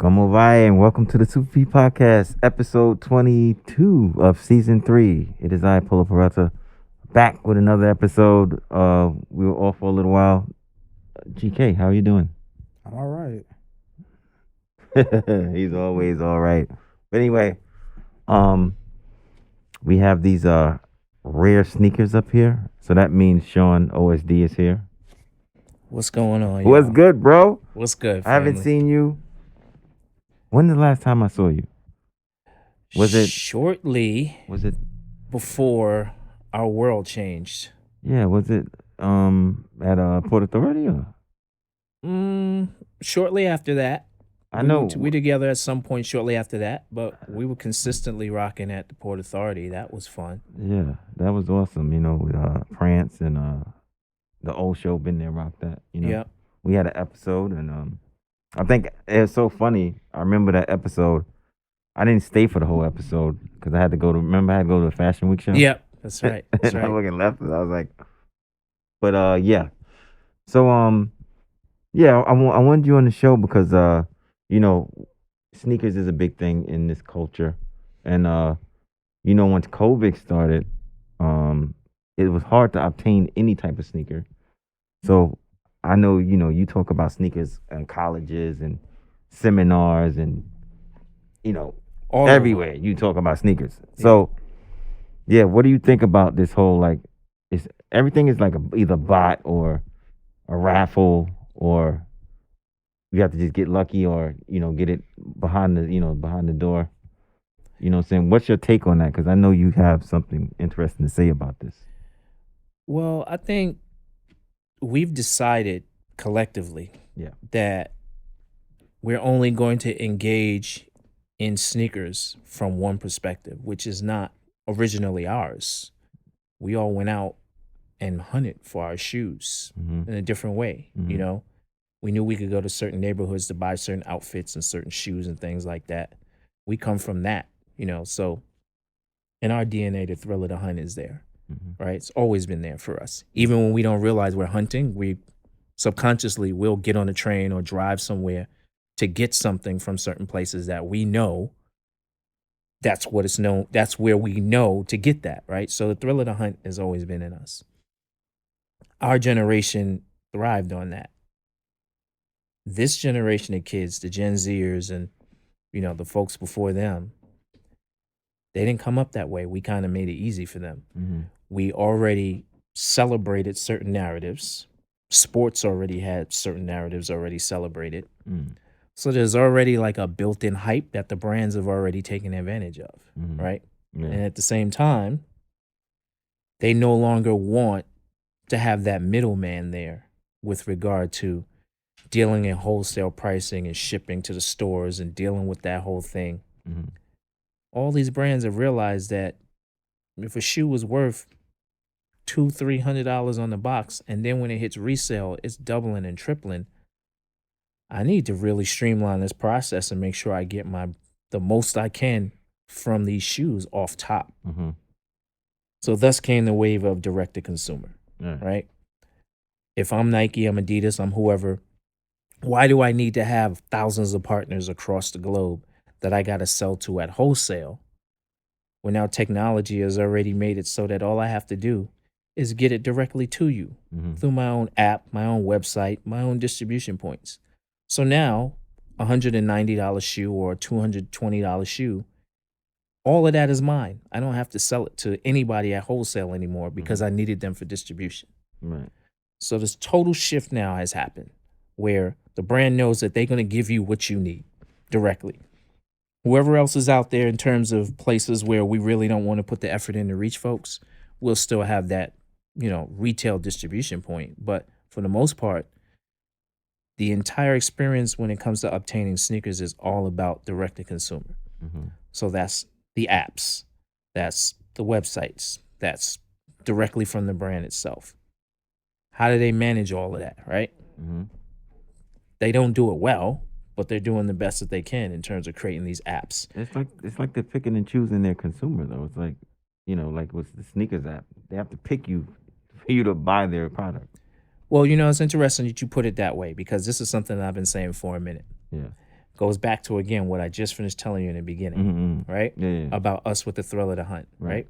Como vai, and welcome to the Super P Podcast, episode 22 of season 3. It is I, Polo Peralta, back with another episode. We were off for a little while. GK, how are you doing? I'm all right. He's always all right. But anyway, um, we have these rare sneakers up here, so that means Sean OSD is here. What's going on, What's y'all? good, bro? What's good, I haven't family? seen you. When the last time I saw you? Was it Shortly before our world changed? Yeah, was it at Port Authority or? Shortly after that. I know We together at some point shortly after that, but we were consistently rocking at the Port Authority. That was fun. Yeah, that was awesome, with Prance and the old show been there, rock that, Yep. We had an episode and I think it was so funny. I remember that episode. I didn't stay for the whole episode because I had to go to the Fashion Week show. Yep, that's right. That's and right. I fucking left. I was like, but yeah. So yeah, I wanted you on the show because sneakers is a big thing in this culture, and once COVID started, it was hard to obtain any type of sneaker. So I know you talk about sneakers in colleges and seminars and All everywhere you talk about sneakers. So yeah, what do you think about this whole everything is like either bot or a raffle or you have to just get lucky or get it behind the door. You know what I'm saying? What's your take on that? Because I know you have something interesting to say about this. Well, I think we've decided collectively that we're only going to engage in sneakers from one perspective, which is not originally ours. We all went out and hunted for our shoes in a different way. We knew we could go to certain neighborhoods to buy certain outfits and certain shoes and things like that. We come from that, so in our DNA, the thrill of the hunt is there, right? It's always been there for us. Even when we don't realize we're hunting, we subconsciously will get on a train or drive somewhere to get something from certain places that we know that's what it's known. That's where we know to get that, right? So the thrill of the hunt has always been in us. Our generation thrived on that. This generation of kids, the Gen Zers and, the folks before them, they didn't come up that way. We kind of made it easy for them. We already celebrated certain narratives. Sports already had certain narratives already celebrated. So there's already like a built-in hype that the brands have already taken advantage of, right? Yeah. And at the same time, they no longer want to have that middleman there with regard to dealing in wholesale pricing and shipping to the stores and dealing with that whole thing. All these brands have realized that if a shoe is worth $200-$300 on the box, and then when it hits resale, it's doubling and tripling, I need to really streamline this process and make sure I get the most I can from these shoes off top. So thus came the wave of direct to consumer, right? If I'm Nike, I'm Adidas, I'm whoever, why do I need to have thousands of partners across the globe that I got to sell to at wholesale? When now technology has already made it so that all I have to do is get it directly to you through my own app, my own website, my own distribution points. So now $190 shoe or a $220 shoe, all of that is mine. I don't have to sell it to anybody at wholesale anymore because I needed them for distribution. Right. So this total shift now has happened where the brand knows that they're going to give you what you need directly. Whoever else is out there in terms of places where we really don't want to put the effort in to reach folks, we'll still have that, retail distribution point. But for the most part, the entire experience when it comes to obtaining sneakers is all about direct to consumer. So that's the apps, that's the websites, that's directly from the brand itself. How do they manage all of that, right? They don't do it well, but they're doing the best that they can in terms of creating these apps. It's like they're picking and choosing their consumer though. It's like like with the sneakers app, they have to pick you for you to buy their product. Well, it's interesting that you put it that way because this is something that I've been saying for a minute. Yeah. goes back to, again, what I just finished telling you in the beginning, right? Yeah. About us with the thrill of the hunt, right?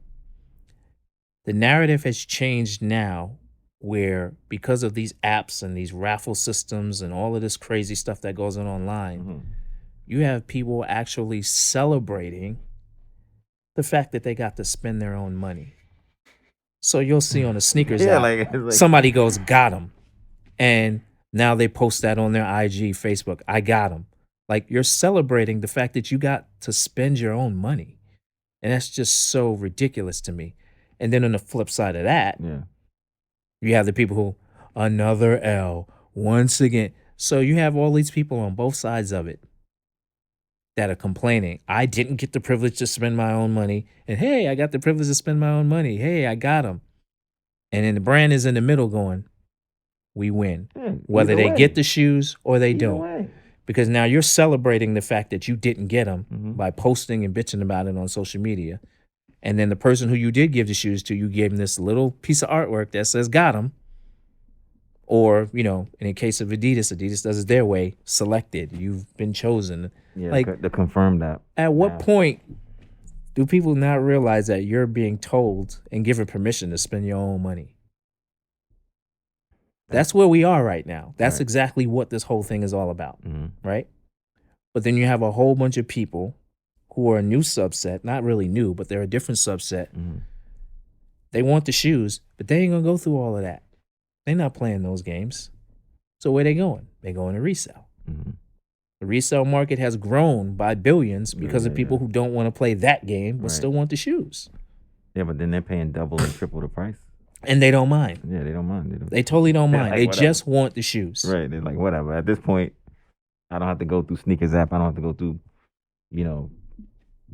The narrative has changed now where because of these apps and these raffle systems and all of this crazy stuff that goes on online, you have people actually celebrating the fact that they got to spend their own money. So you'll see on the sneakers app, like somebody goes, got them. And now they post that on their IG, Facebook, I got them. Like, you're celebrating the fact that you got to spend your own money. And that's just so ridiculous to me. And then on the flip side of that, you have the people who, another L, once again. So you have all these people on both sides of it that are complaining. I didn't get the privilege to spend my own money. And hey, I got the privilege to spend my own money. Hey, I got them. And then the brand is in the middle going, we win. Whether they get the shoes or they don't. Because now you're celebrating the fact that you didn't get them by posting and bitching about it on social media. And then the person who you did give the shoes to, you gave them this little piece of artwork that says got them. Or, you know, in the case of Adidas, Adidas does it their way, selected. You've been chosen. Yeah, like, to confirm that. At what point do people not realize that you're being told and given permission to spend your own money? That's where we are right now. That's exactly what this whole thing is all about, right? But then you have a whole bunch of people who are a new subset, not really new, but they're a different subset. They want the shoes, but they ain't gonna go through all of that. They're not playing those games. So where they going? They going to resell. The resale market has grown by billions because of people who don't want to play that game, but still want the shoes. Yeah, but then they're paying double and triple the price. And they don't mind. Yeah, they don't mind. They totally don't mind. Like, they whatever. just want the shoes. Right. They're like, whatever. At this point, I don't have to go through Sneakers app. I don't have to go through, you know.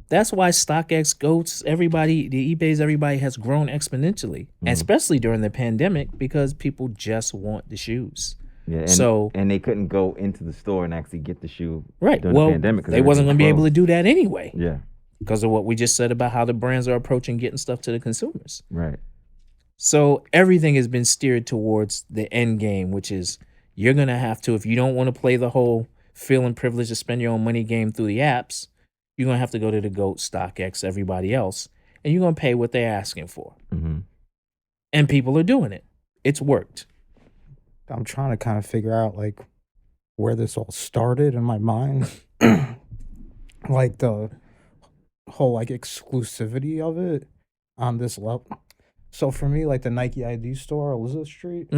That's why StockX, GOATs, everybody, the eBays, everybody has grown exponentially, especially during the pandemic, because people just want the shoes. Yeah, and they couldn't go into the store and actually get the shoe during the pandemic. They wasn't going to be able to do that anyway. Yeah. Because of what we just said about how the brands are approaching getting stuff to the consumers. Right. So everything has been steered towards the end game, which is you're going to have to, if you don't want to play the whole feeling privileged to spend your own money game through the apps, you're going to have to go to the GOAT, StockX, everybody else, and you're going to pay what they're asking for. And people are doing it. It's worked. I'm trying to kind of figure out, like, where this all started in my mind. Like, the whole, like, exclusivity of it on this level. So for me, like, the Nike ID store, Elizabeth Street,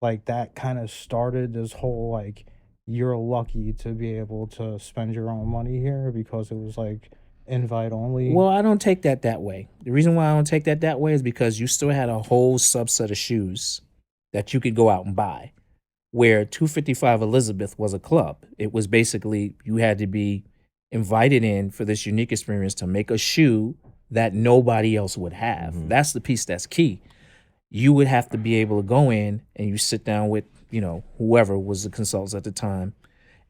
like, that kind of started this whole, like, you're lucky to be able to spend your own money here because it was, like, invite only. Well, I don't take that way. The reason why I don't take that way is because you still had a whole subset of shoes that you could go out and buy, where 255 Elizabeth was a club. It was basically you had to be invited in for this unique experience to make a shoe that nobody else would have. That's the piece that's key. You would have to be able to go in and you sit down with, you know, whoever was the consultants at the time.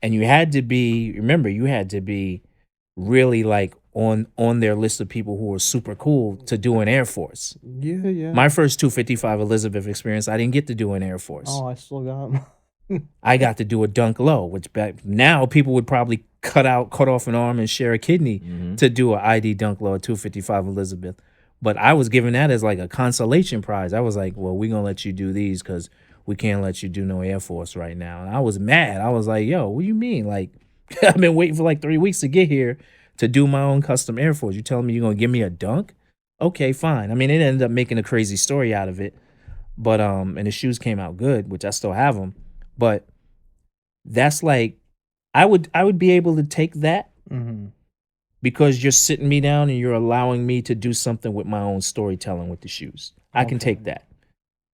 And you had to be, remember, you had to be really like on their list of people who were super cool to do an Air Force. Yeah. My first 255 Elizabeth experience, I didn't get to do an Air Force. Oh, I still got I got to do a dunk low, which back now people would probably cut off an arm and share a kidney to do an ID dunk low at 255 Elizabeth. But I was given that as like a consolation prize. I was like, well, we're going to let you do these because we can't let you do no Air Force right now. And I was mad. I was like, yo, what do you mean? Like, I've been waiting for like 3 weeks to get here to do my own custom Air Force. You telling me you're going to give me a dunk? Okay, fine. I mean, it ended up making a crazy story out of it. But, and the shoes came out good, which I still have them. But that's like, I would be able to take that because you're sitting me down and you're allowing me to do something with my own storytelling with the shoes. I can take that.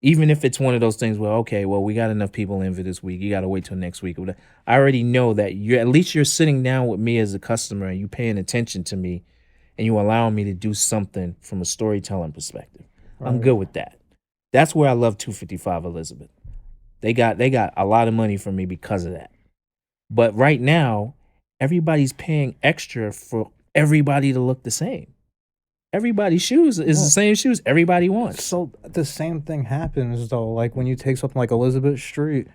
Even if it's one of those things where, okay, well, we got enough people in for this week. You got to wait till next week. I already know that at least you're sitting down with me as a customer and you paying attention to me and you allowing me to do something from a storytelling perspective. Right. I'm good with that. That's where I love 255 Elizabeth. They got a lot of money from me because of that. But right now, everybody's paying extra for everybody to look the same. Everybody's shoes is the same shoes everybody wants. So the same thing happens, though. Like, when you take something like Elizabeth Street,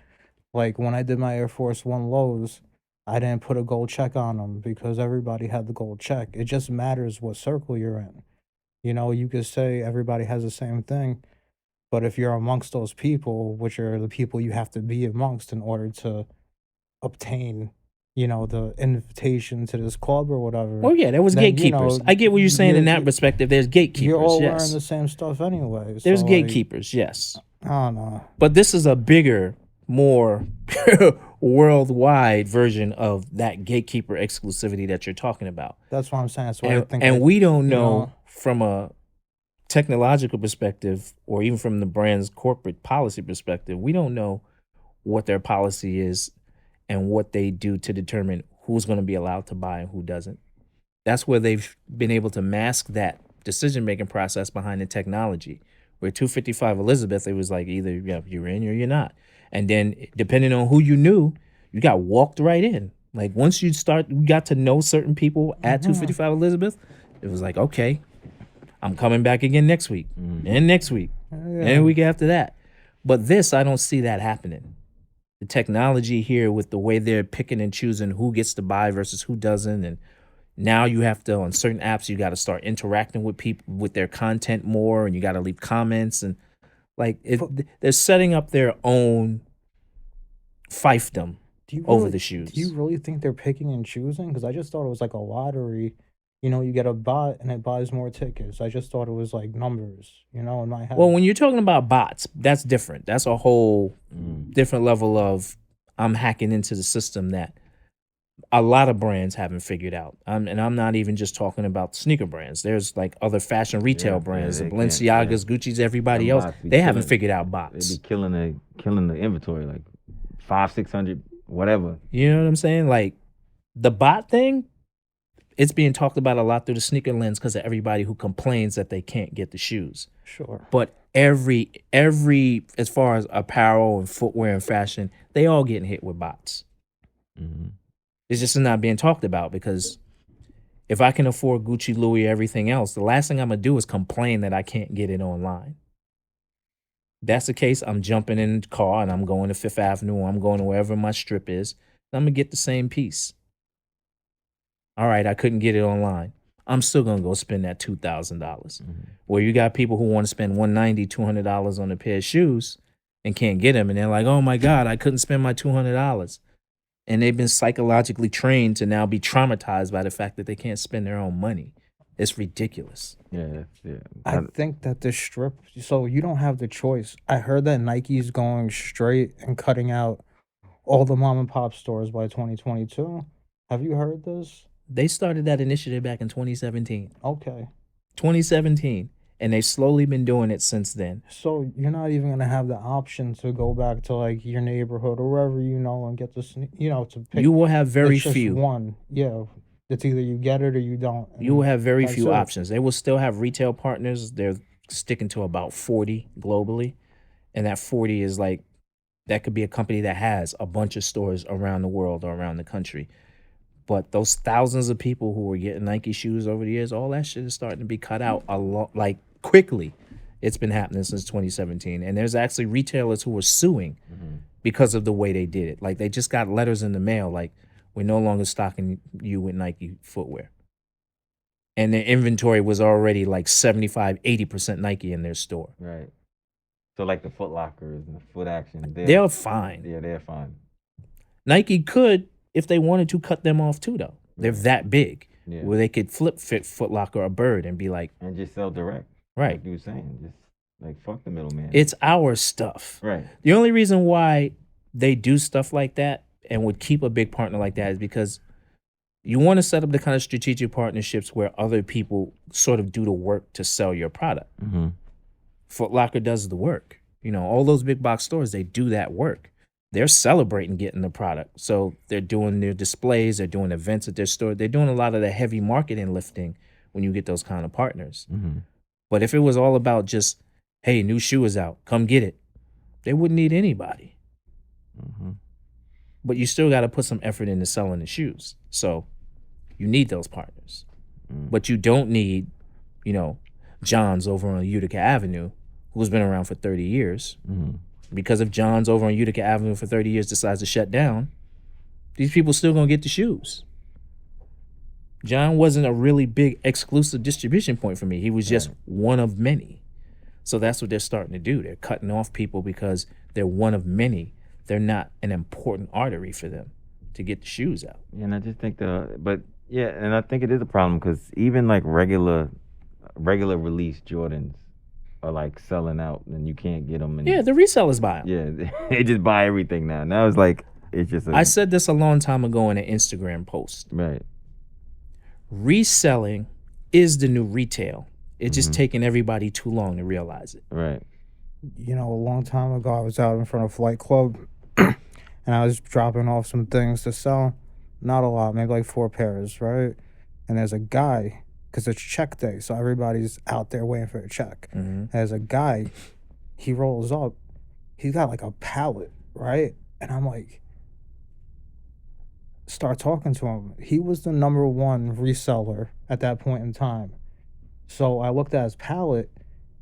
like, when I did my Air Force One lows, I didn't put a gold check on them because everybody had the gold check. It just matters what circle you're in. You know, you could say everybody has the same thing, but if you're amongst those people, which are the people you have to be amongst in order to obtain, you know, the invitation to this club or whatever. Oh yeah, there was then, you gatekeepers. know, I get what you're saying in that you're, perspective. There's gatekeepers. you're all yes. wearing the same stuff anyway. There's so, gatekeepers. Yes. I don't know. But this is a bigger, more worldwide version of that gatekeeper exclusivity that you're talking about. That's what I'm saying. That's what I think. And we don't know from a technological perspective or even from the brand's corporate policy perspective, we don't know what their policy is and what they do to determine who's going to be allowed to buy and who doesn't. That's where they've been able to mask that decision-making process behind the technology. Where 255 Elizabeth, it was like either you're in or you're not. And then depending on who you knew, you got walked right in. Like once you got to know certain people at 255 Elizabeth, it was like, okay, I'm coming back again next week and next week and the week after that. But this, I don't see that happening. The technology here with the way they're picking and choosing who gets to buy versus who doesn't. And now you have to, on certain apps, you got to start interacting with people, with their content more, and you got to leave comments. And like they're setting up their own fiefdom over the shoes. Do you really think they're picking and choosing? Because I just thought it was like a lottery. You know, you get a bot and it buys more tickets. I just thought it was like numbers, you know, in my head. Well, when you're talking about bots, that's different. That's a whole different level of I'm hacking into the system that a lot of brands haven't figured out. And I'm not even just talking about sneaker brands. There's like other fashion retail brands, the Balenciagas, Gucci's, everybody else. They haven't figured out bots. They be killing the inventory, like 500-600, whatever. You know what I'm saying? Like the bot thing, it's being talked about a lot through the sneaker lens because of everybody who complains that they can't get the shoes. Sure. But every as far as apparel and footwear and fashion, they all getting hit with bots. It's just not being talked about because if I can afford Gucci, Louis, everything else, the last thing I'm going to do is complain that I can't get it online. If that's the case, I'm jumping in the car and I'm going to Fifth Avenue or I'm going to wherever my strip is. I'm going to get the same piece. All right, I couldn't get it online. I'm still going to go spend that $2,000. Where you got people who want to spend $190, $200 on a pair of shoes and can't get them. And they're like, oh my God, I couldn't spend my $200. And they've been psychologically trained to now be traumatized by the fact that they can't spend their own money. It's ridiculous. Yeah. I think that this strip, so you don't have the choice. I heard that Nike's going straight and cutting out all the mom and pop stores by 2022. Have you heard this? They started that initiative back in 2017. Okay. 2017. And they've slowly been doing it since then. So you're not even going to have the option to go back to like your neighborhood or wherever you know and get this, you know, to pick. You will have very few. One. Yeah. It's either you get it or you don't. You will have very few options. They will still have retail partners. They're sticking to about 40 globally. And that 40 is like, that could be a company that has a bunch of stores around the world or around the country. But those thousands of people who were getting Nike shoes over the years, all that shit is starting to be cut out a lot, like quickly. It's been happening since 2017. And there's actually retailers who are suing because of the way they did it. Like they just got letters in the mail, like, we're no longer stocking you with Nike footwear. And their inventory was already like 75, 80% Nike in their store. Right. So like the Foot Lockers and the Foot Action. They're fine. Yeah, they're fine. Nike could, if they wanted to, cut them off too, though. They're that big. Yeah. Where they could flip Foot Locker a bird and be like. And just sell direct. Right. Like you were saying. Just like fuck the middleman. It's our stuff. Right. The only reason why they do stuff like that and would keep a big partner like that is because you want to set up the kind of strategic partnerships where other people sort of do the work to sell your product. Foot Locker does the work. You know, all those big box stores, they do that work. They're celebrating getting the product. So they're doing their displays, they're doing events at their store. They're doing a lot of the heavy marketing lifting when you get those kind of partners. But if it was all about just, hey, new shoe is out, come get it, they wouldn't need anybody. But you still got to put some effort into selling the shoes. So you need those partners. But you don't need, you know, John's over on Utica Avenue, who's been around for 30 years. Because if John's over on Utica Avenue for 30 years decides to shut down, these people still gonna get the shoes. John wasn't a really big exclusive distribution point for me. He was just one of many. So that's what they're starting to do. They're cutting off people because they're one of many. They're not an important artery for them to get the shoes out. Yeah, and I just think and I think it is a problem because even like regular release Jordans are like selling out and you can't get them. And yeah, the resellers buy them. Yeah, they just buy everything now. Now it's like, it's just I said this a long time ago in an Instagram post. Right. Reselling is the new retail. It's just taking everybody too long to realize it. Right. You know, a long time ago, I was out in front of Flight Club and I was dropping off some things to sell. Not a lot, maybe like 4 pairs, right? And there's a guy, because it's check day, so everybody's out there waiting for a check. There's a guy, he rolls up, he's got like a pallet, right? And I'm like, start talking to him. He was the #1 reseller at that point in time. So I looked at his pallet,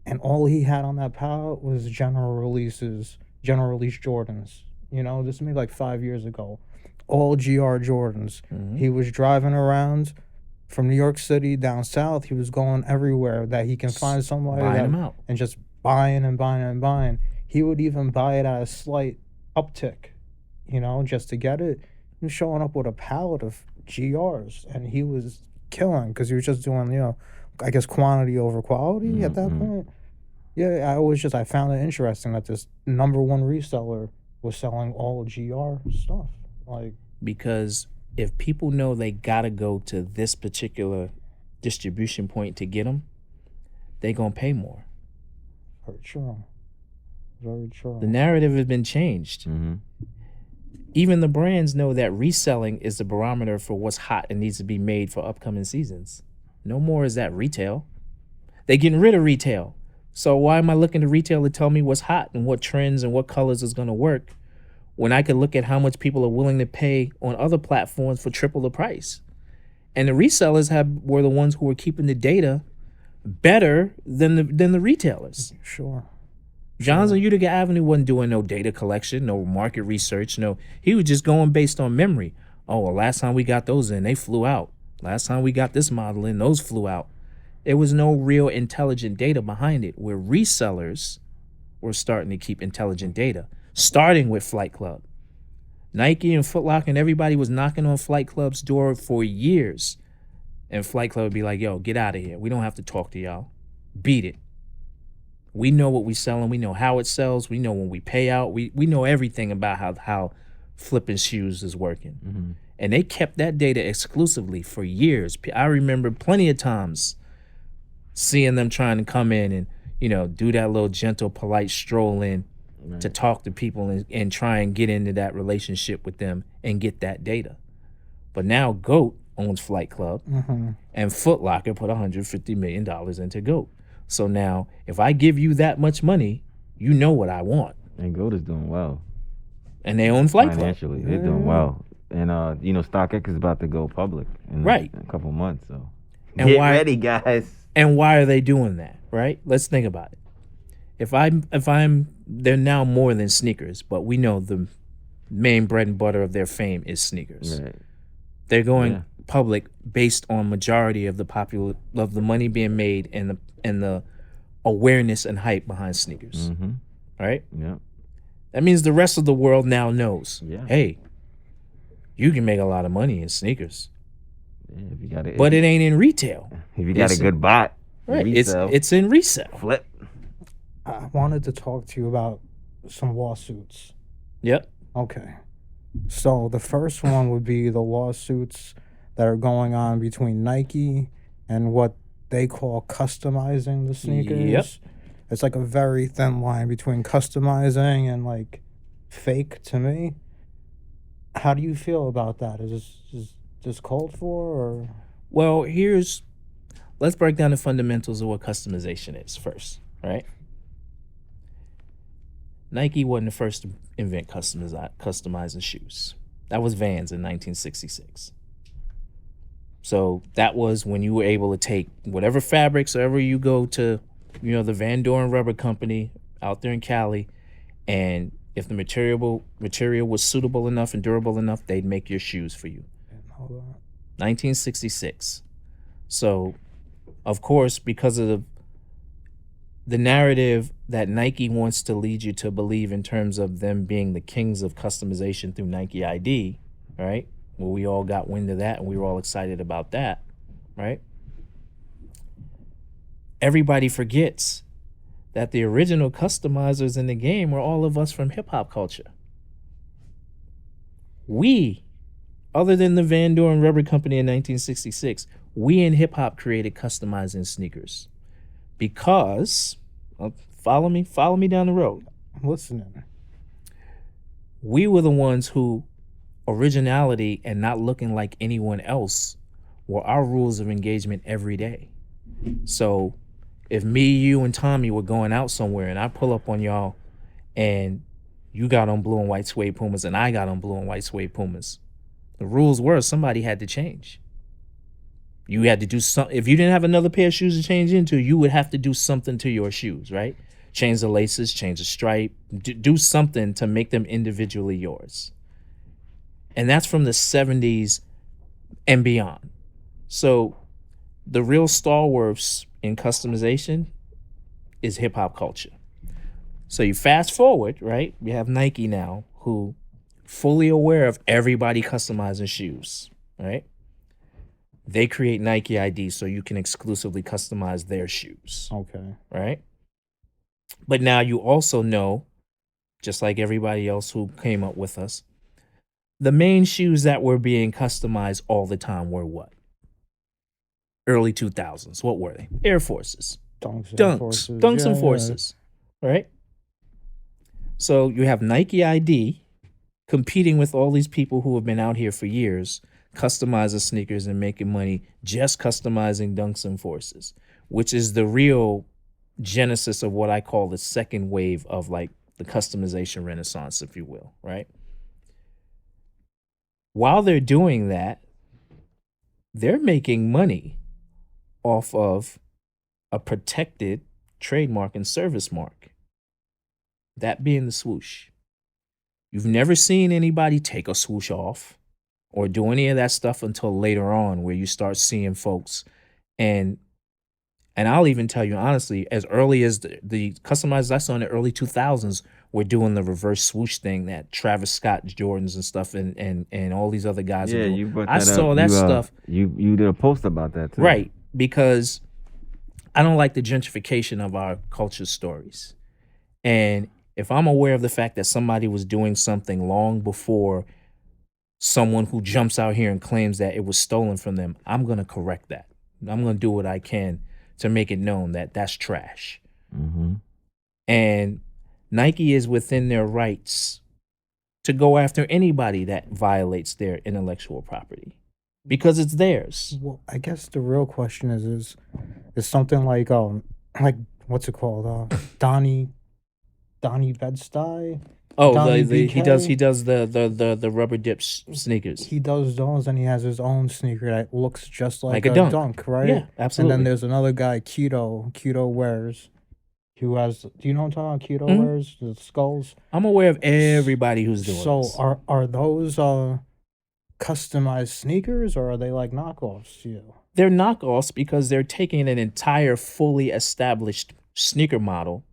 and all he had on that pallet was general release Jordans. You know, this is maybe like 5 years ago. All GR Jordans. He was driving around from New York City down south. He was going everywhere that he can find somebody buying them out and just buying and buying and buying. He would even buy it at a slight uptick, you know, just to get it. He was showing up with a pallet of GRs, and he was killing because he was just doing, you know, I guess quantity over quality at that point. Yeah, I found it interesting that this #1 reseller was selling all GR stuff. Like, because if people know they gotta go to this particular distribution point to get them, they gonna pay more. Very true. Very true. The narrative has been changed. Even the brands know that reselling is the barometer for what's hot and needs to be made for upcoming seasons. No more is that retail. They're getting rid of retail. So why am I looking to retail to tell me what's hot and what trends and what colors is going to work when I could look at how much people are willing to pay on other platforms for triple the price? And the resellers were the ones who were keeping the data better than the retailers. Sure. John's on Utica Avenue wasn't doing no data collection, no market research, he was just going based on memory. Oh, well, last time we got those in, they flew out. Last time we got this model in, those flew out. There was no real intelligent data behind it, where resellers were starting to keep intelligent data, starting with Flight Club. Nike and Foot Locker and everybody was knocking on Flight Club's door for years. And Flight Club would be like, yo, get out of here. We don't have to talk to y'all. Beat it. We know what we selling. We know how it sells. We know when we pay out. We know everything about how flipping shoes is working. And they kept that data exclusively for years. I remember plenty of times seeing them trying to come in and, do that little gentle, polite stroll in to talk to people and try and get into that relationship with them and get that data. But now GOAT owns Flight Club and Foot Locker put $150 million into GOAT. So now, if I give you that much money, you know what I want. And GOAT is doing well. And they own Flight Club. Financially, they're doing well. And, StockX is about to go public in a couple months. So and get ready, guys. And why are they doing that, right? Let's think about it. They're now more than sneakers, but we know the main bread and butter of their fame is sneakers. Right. They're going public based on majority of the money being made and the awareness and hype behind sneakers. Right? Yeah. That means the rest of the world now knows. Yeah. Hey, you can make a lot of money in sneakers. Yeah, if you got it, but it ain't in retail. If you got a good bot, right? It's in resale. Flip. I wanted to talk to you about some lawsuits. Yep. Okay. So the first one would be the lawsuits that are going on between Nike and what they call customizing the sneakers. Yep. It's like a very thin line between customizing and like fake to me. How do you feel about that? Is this called for or? Well, let's break down the fundamentals of what customization is first, right? Nike wasn't the first to invent customizing shoes. That was Vans in 1966. So that was when you were able to take whatever fabrics, wherever you go to, the Van Doren Rubber Company out there in Cali, and If the material was suitable enough and durable enough, they'd make your shoes for you. 1966. So, of course, because of the narrative that Nike wants to lead you to believe in terms of them being the kings of customization through Nike ID, right? Well, we all got wind of that and we were all excited about that, right? Everybody forgets that the original customizers in the game were all of us from hip hop culture. We, other than the Van Doren Rubber Company in 1966, we in hip hop created customizing sneakers because, follow me down the road. I'm listening. We were the ones who originality and not looking like anyone else were our rules of engagement every day. So if me, you, and Tommy were going out somewhere and I pull up on y'all and you got on blue and white suede Pumas and I got on blue and white suede Pumas, the rules were somebody had to change. You had to do something. If you didn't have another pair of shoes to change into, you would have to do something to your shoes, right? Change the laces, change the stripe, do something to make them individually yours. And that's from the 70s and beyond. So the real stalwarts in customization is hip hop culture. So you fast forward, right? We have Nike now, who fully aware of everybody customizing shoes, right? They create Nike ID so you can exclusively customize their shoes. Okay. Right? But now you also know, just like everybody else who came up with us, the main shoes that were being customized all the time were what? Early 2000s. What were they? Air Forces. Dunks and Forces. Right? So you have Nike ID competing with all these people who have been out here for years, customizing sneakers and making money just customizing Dunks and Forces, which is the real genesis of what I call the second wave of like the customization renaissance, if you will, right? While they're doing that, they're making money off of a protected trademark and service mark, that being the swoosh. You've never seen anybody take a swoosh off or do any of that stuff until later on, where you start seeing folks. And I'll even tell you honestly, as early as the customizers I saw in the early 2000s were doing the reverse swoosh thing that Travis Scott Jordans and stuff and all these other guys are doing. I saw that stuff. You did a post about that too. Right, because I don't like the gentrification of our culture stories. And if I'm aware of the fact that somebody was doing something long before someone who jumps out here and claims that it was stolen from them, I'm going to correct that. I'm going to do what I can to make it known that that's trash. Mm-hmm. And Nike is within their rights to go after anybody that violates their intellectual property because it's theirs. Well, I guess the real question is something like what's it called? Donnie Bed-Stuy. Oh, he does the rubber dip sneakers. He does those, and he has his own sneaker that looks just like a dunk, right? Yeah, absolutely. And then there's another guy, Keto Wears, who has. Do you know what I'm talking about? Keto Wears, the skulls. I'm aware of everybody who's doing this. So are those customized sneakers, or are they like knockoffs to you? They're knockoffs because they're taking an entire fully established sneaker model,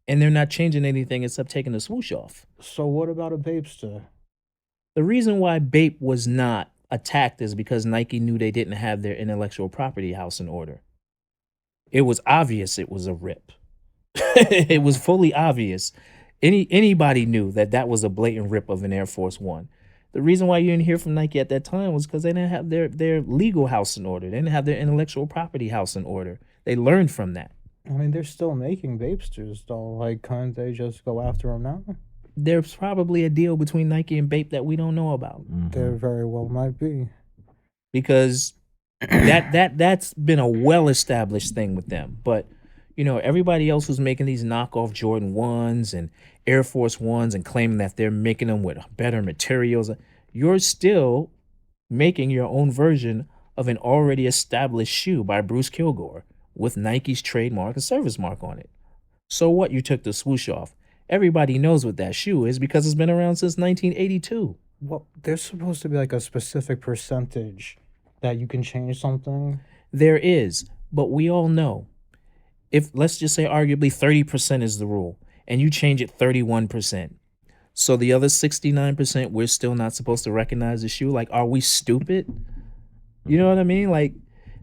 and they're not changing anything except taking the swoosh off. So what about a Bapester? The reason why Bape was not attacked is because Nike knew they didn't have their intellectual property house in order. It was obvious it was a rip. It was fully obvious. Anybody knew that was a blatant rip of an Air Force One. The reason why you didn't hear from Nike at that time was because they didn't have their legal house in order. They didn't have their intellectual property house in order. They learned from that. I mean, they're still making Bapesters, though. Like, can't they just go after them now? There's probably a deal between Nike and Bape that we don't know about. Mm-hmm. There very well might be. Because that's been a well-established thing with them. But, you know, everybody else who's making these knockoff Jordan 1s and Air Force 1s and claiming that they're making them with better materials, you're still making your own version of an already established shoe by Bruce Kilgore with Nike's trademark and service mark on it. So what? You took the swoosh off. Everybody knows what that shoe is because it's been around since 1982. Well, there's supposed to be like a specific percentage that you can change something. There is, but we all know, if let's just say arguably 30% is the rule and you change it 31%. So the other 69%, we're still not supposed to recognize the shoe. Like, are we stupid? You know what I mean? Like,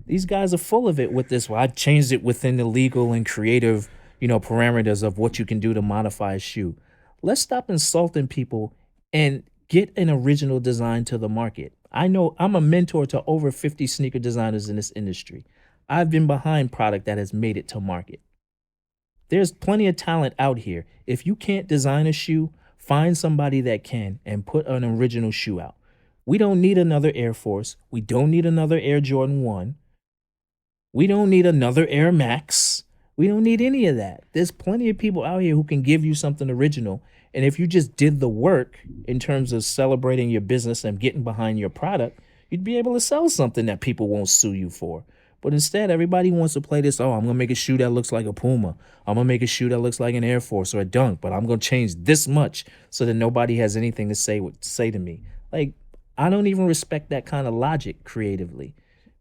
these guys are full of it with this. Well, I changed it within the legal and creative, parameters of what you can do to modify a shoe. Let's stop insulting people and get an original design to the market. I know I'm a mentor to over 50 sneaker designers in this industry. I've been behind product that has made it to market. There's plenty of talent out here. If you can't design a shoe, find somebody that can and put an original shoe out. We don't need another Air Force. We don't need another Air Jordan 1. We don't need another Air Max. We don't need any of that. There's plenty of people out here who can give you something original. And if you just did the work in terms of celebrating your business and getting behind your product, you'd be able to sell something that people won't sue you for. But instead, everybody wants to play this, I'm going to make a shoe that looks like a Puma. I'm going to make a shoe that looks like an Air Force or a Dunk, but I'm going to change this much so that nobody has anything to say to me. Like, I don't even respect that kind of logic creatively,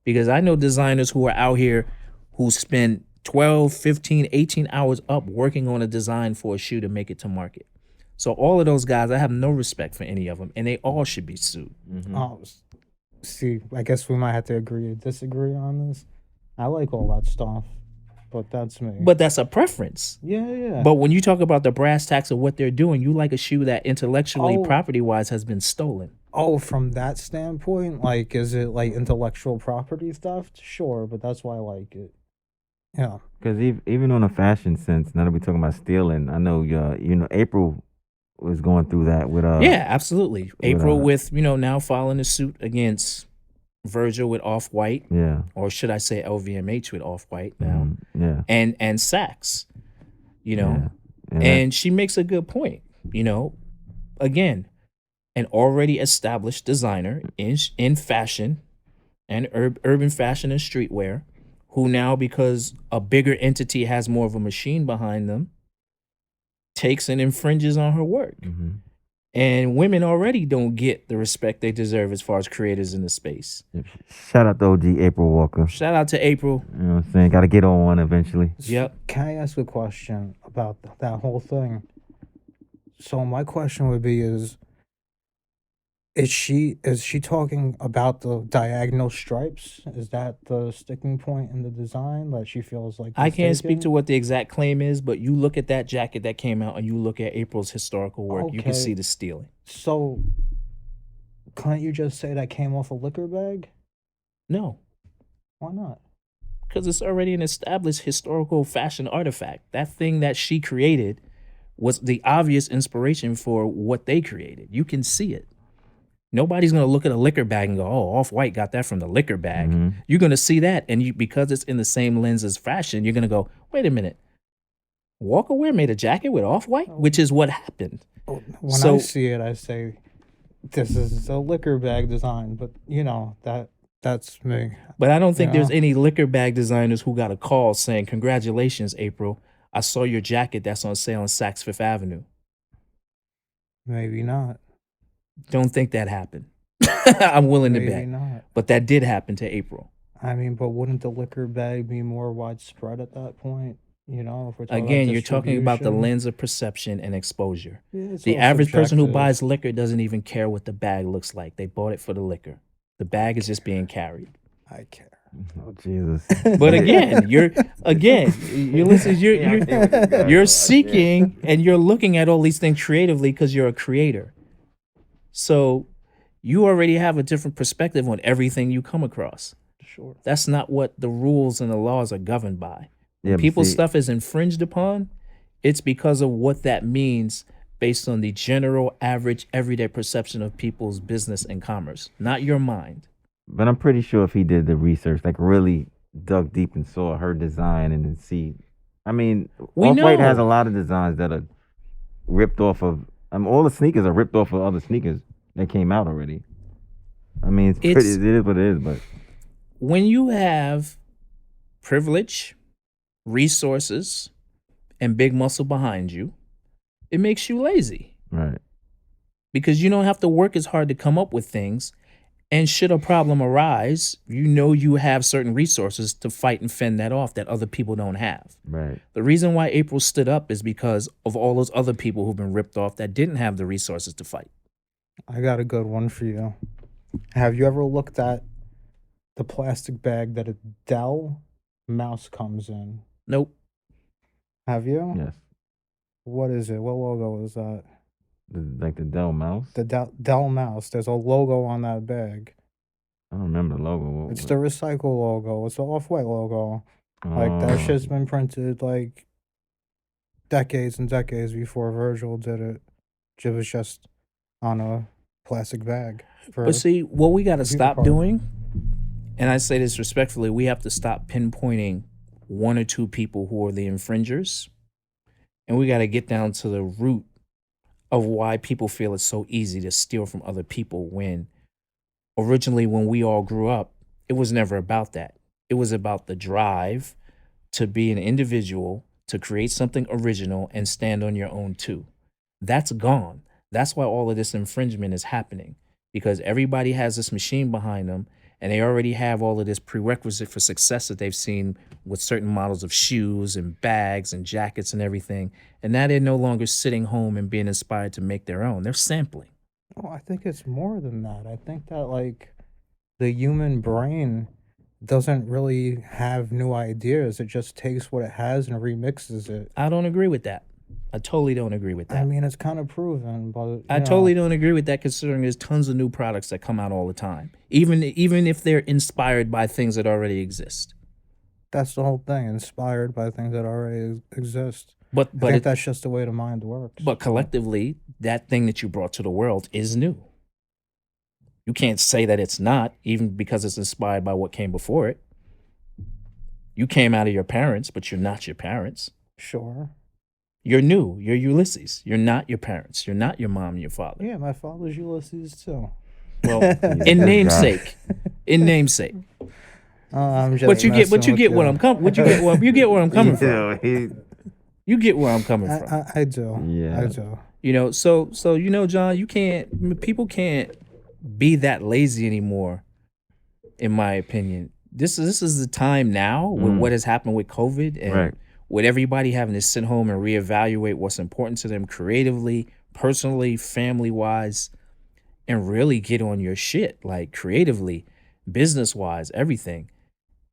because I know designers who are out here who spend 12, 15, 18 hours up working on a design for a shoe to make it to market. So all of those guys, I have no respect for any of them, and they all should be sued. Mm-hmm. See, I guess we might have to agree to disagree on this. I like all that stuff, but that's me. But that's a preference. Yeah. But when you talk about the brass tacks of what they're doing, you like a shoe that intellectually, property-wise, has been stolen. Oh, from that standpoint, like, is it like intellectual property stuff? Sure, but that's why I like it. Yeah. Because even on a fashion sense, now that we're talking about stealing, I know April was going through that with yeah, absolutely. April with now filing a suit against Virgil with Off-White. Yeah. Or should I say LVMH with Off-White now? Yeah. And Saks. And she makes a good point. Again, an already established designer in fashion and urban fashion and streetwear, who now, because a bigger entity has more of a machine behind them, takes and infringes on her work. Mm-hmm. And women already don't get the respect they deserve as far as creators in the space. Shout out to OG April Walker. Shout out to April. You know what I'm saying? Got to get on one eventually. Yep. Can I ask a question about that whole thing? So my question would be is she talking about the diagonal stripes? Is that the sticking point in the design that she feels like I can't speak to what the exact claim is, but you look at that jacket that came out and you look at April's historical work, you can see the stealing. So can't you just say that came off a liquor bag? No. Why not? Because it's already an established historical fashion artifact. That thing that she created was the obvious inspiration for what they created. You can see it. Nobody's going to look at a liquor bag and go, oh, Off-White got that from the liquor bag. Mm-hmm. You're going to see that, and because it's in the same lens as fashion, you're going to go, wait a minute. Walker Wear made a jacket with Off-White, which is what happened. When I see it, I say, this is a liquor bag design, but, that's me. But I don't think there's any liquor bag designers who got a call saying, congratulations, April. I saw your jacket that's on sale on Saks Fifth Avenue. Maybe not. Don't think that happened. I'm willing to bet. Not. But that did happen to April. I mean, but wouldn't the liquor bag be more widespread at that point? If we're talking Again, you're talking about the lens of perception and exposure. Yeah, the average person who buys liquor doesn't even care what the bag looks like. They bought it for the liquor. The bag is just being carried. I care. Oh Jesus! But again, you're seeking and you're looking at all these things creatively because you're a creator. So you already have a different perspective on everything you come across. Sure. That's not what the rules and the laws are governed by. When people's stuff is infringed upon, it's because of what that means based on the general, average, everyday perception of people's business and commerce, not your mind. But I'm pretty sure if he did the research, like really dug deep and saw her design and then see, I mean, Off-White has a lot of designs that are ripped off of, all the sneakers are ripped off of other sneakers that came out already. I mean, it is what it is, but. When you have privilege, resources, and big muscle behind you, It makes you lazy. Right. Because you don't have to work as hard to come up with things. And should a problem arise, you have certain resources to fight and fend that off that other people don't have. Right. The reason why April stood up is because of all those other people who've been ripped off that didn't have the resources to fight. I got a good one for you. Have you ever looked at the plastic bag that a Dell mouse comes in? Nope. Have you? Yes. What is it? What logo is that? Like the Dell mouse? The Dell mouse. There's a logo on that bag. I don't remember the logo. It's the recycle logo. It's the Off-White logo. Like, that shit's been printed, like, decades and decades before Virgil did it. It was just on a plastic bag. But see, what we got to stop doing, and I say this respectfully, we have to stop pinpointing one or two people who are the infringers, and we got to get down to the root of why people feel it's so easy to steal from other people when originally when we all grew up, it was never about that. It was about the drive to be an individual, to create something original and stand on your own too. That's gone. That's why all of this infringement is happening, because everybody has this machine behind them and they already have all of this prerequisite for success that they've seen with certain models of shoes and bags and jackets and everything. And now they're no longer sitting home and being inspired to make their own. They're sampling. Oh, I think it's more than that. I think that, like, the human brain doesn't really have new ideas. It just takes what it has and remixes it. I don't agree with that. I totally don't agree with that. I mean, it's kind of proven, but I totally don't agree with that, considering there's tons of new products that come out all the time, even if they're inspired by things that already exist. That's the whole thing, inspired by things that already exist. But I think that's just the way the mind works. But collectively, that thing that you brought to the world is new. You can't say that it's not, even because it's inspired by what came before it. You came out of your parents, but you're not your parents. Sure. You're new. You're Ulysses. You're not your parents. You're not your mom and your father. Yeah, my father's Ulysses too. Well, in namesake. In namesake. But you get where I'm coming from. You get where I'm coming from. I do. Yeah. I do. So John, people can't be that lazy anymore, in my opinion. This is the time now with what has happened with COVID and with everybody having to sit home and reevaluate what's important to them creatively, personally, family-wise, and really get on your shit, like creatively, business-wise, everything,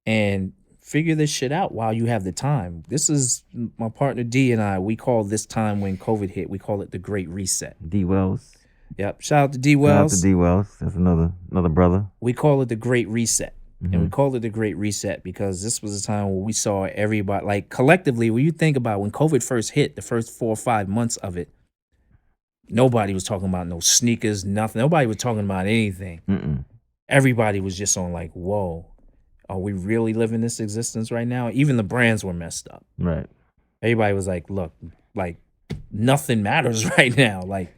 and figure this shit out while you have the time. This is my partner D and I. We call this time when COVID hit, we call it the Great Reset. D Wells. Yep. Shout out to D Wells. Shout out to D Wells. That's another brother. We call it the Great Reset. And we called it the Great Reset because this was a time where we saw everybody, like collectively, when you think about when COVID first hit, the first 4 or 5 months of it, nobody was talking about no sneakers, nothing. Nobody was talking about anything. Everybody was just on like, whoa, are we really living this existence right now? Even the brands were messed up. Right. Everybody was like, look, like nothing matters right now. Like,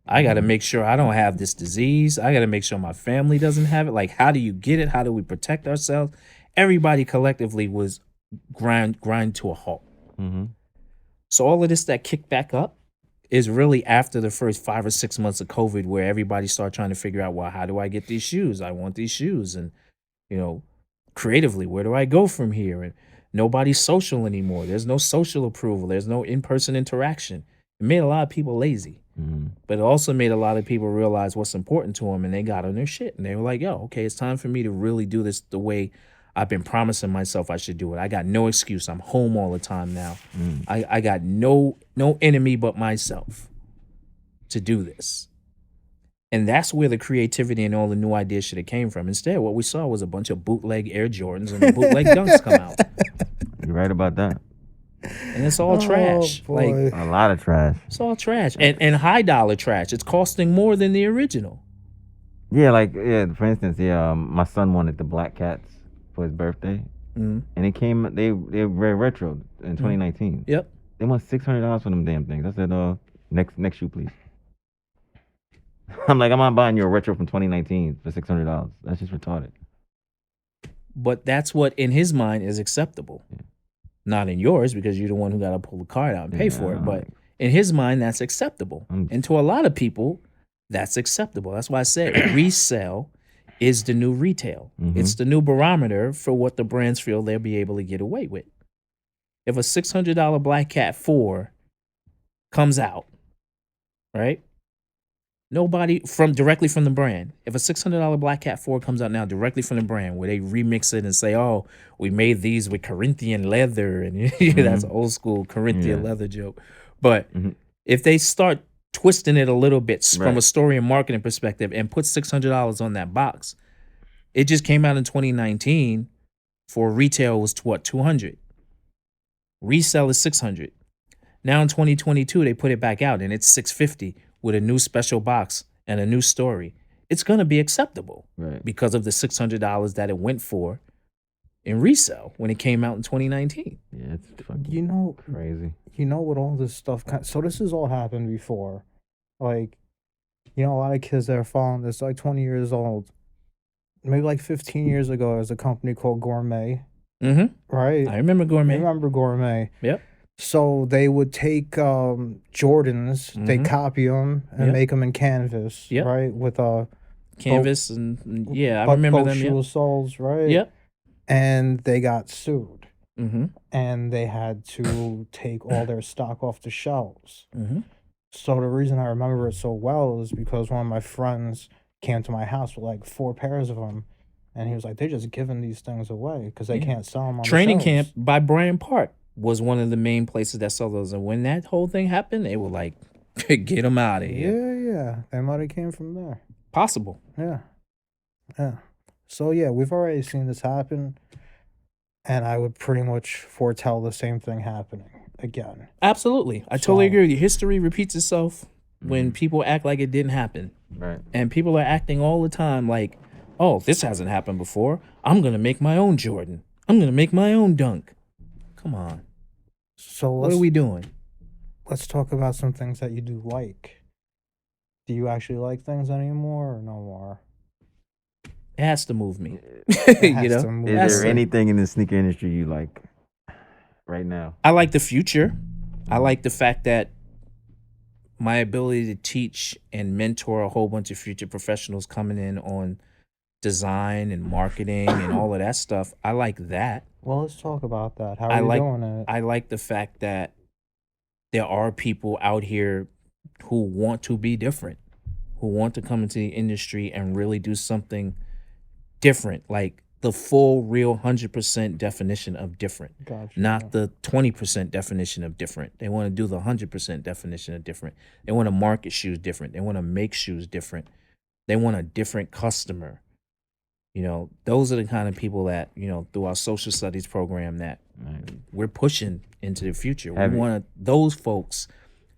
I got to make sure I don't have this disease. I got to make sure my family doesn't have it. Like, how do you get it? How do we protect ourselves? Everybody collectively was grind to a halt. So all of this that kicked back up is really after the first 5 or 6 months of COVID, where everybody started trying to figure out, well, how do I get these shoes? I want these shoes. And, creatively, where do I go from here? And nobody's social anymore. There's no social approval. There's no in-person interaction. It made a lot of people lazy. But it also made a lot of people realize what's important to them, and they got on their shit. And they were like, yo, okay, it's time for me to really do this the way I've been promising myself I should do it. I got no excuse. I'm home all the time now. I got no enemy but myself to do this. And that's where the creativity and all the new ideas should have came from. Instead, what we saw was a bunch of bootleg Air Jordans and bootleg Dunks come out. You're right about that. And it's all trash. Boy. Like a lot of trash. It's all trash. And high dollar trash. It's costing more than the original. Yeah, for instance, my son wanted the Black Cats for his birthday. And it came, they were retro in 2019. Yep. They want $600 for them damn things. I said, next shoe, please. I'm like, I'm not buying you a retro from 2019 for $600. That's just retarded. But that's what in his mind is acceptable. Not in yours, because you're the one who got to pull the card out and pay for it. But In his mind, that's acceptable. And to a lot of people, that's acceptable. That's why I said resell is the new retail. It's the new barometer for what the brands feel they'll be able to get away with. If a $600 Black Cat 4 comes out, right? Nobody directly from the brand. If a $600 Black Cat 4 comes out now directly from the brand, where they remix it and say, "Oh, we made these with Corinthian leather," and that's an old school Corinthian leather joke. But if they start twisting it a little bit from a story and marketing perspective and put $600 on that box, it just came out in 2019. For retail was what, $200. Resell is $600. Now in 2022, they put it back out and it's $650 with a new special box and a new story. It's going to be acceptable because of the $600 that it went for in resale when it came out in 2019. Yeah, it's fucking crazy. You know what all this stuff... So this has all happened before. Like, a lot of kids that are following this, like 20 years old, maybe like 15 years ago, there's a company called Gourmet. Right? I remember Gourmet. Yep. So they would take Jordans, they copy them and make them in canvas, right? With canvas I remember them. Shoe soles, right? Yep. And they got sued, and they had to take all their stock off the shelves. So the reason I remember it so well is because one of my friends came to my house with like 4 pairs of them. And he was like, they're just giving these things away because they can't sell them on Training the shelves. Camp by Bryant Park was one of the main places that sell those. And when that whole thing happened, they were like, get them out of here. Yeah. They might have came from there. Possible. Yeah. So, we've already seen this happen. And I would pretty much foretell the same thing happening again. Absolutely. I totally agree with you. History repeats itself when people act like it didn't happen. Right. And people are acting all the time like, oh, this hasn't happened before. I'm going to make my own Jordan. I'm going to make my own dunk. Come on. So what are we doing? Let's talk about some things that you do like. Do you actually like things anymore or no more? It has to move me. Is there anything in the sneaker industry you like right now? I like the future. I like the fact that my ability to teach and mentor a whole bunch of future professionals coming in on design and marketing and all of that stuff. I like that. Well, let's talk about that. How are you doing it? I like the fact that there are people out here who want to be different, who want to come into the industry and really do something different, like the full, real 100% definition of different, not the 20% definition of different. They want to do the 100% definition of different. They want to market shoes different. They want to make shoes different. They want a different customer. Those are the kind of people that, through our social studies program that we're pushing into the future. We want those folks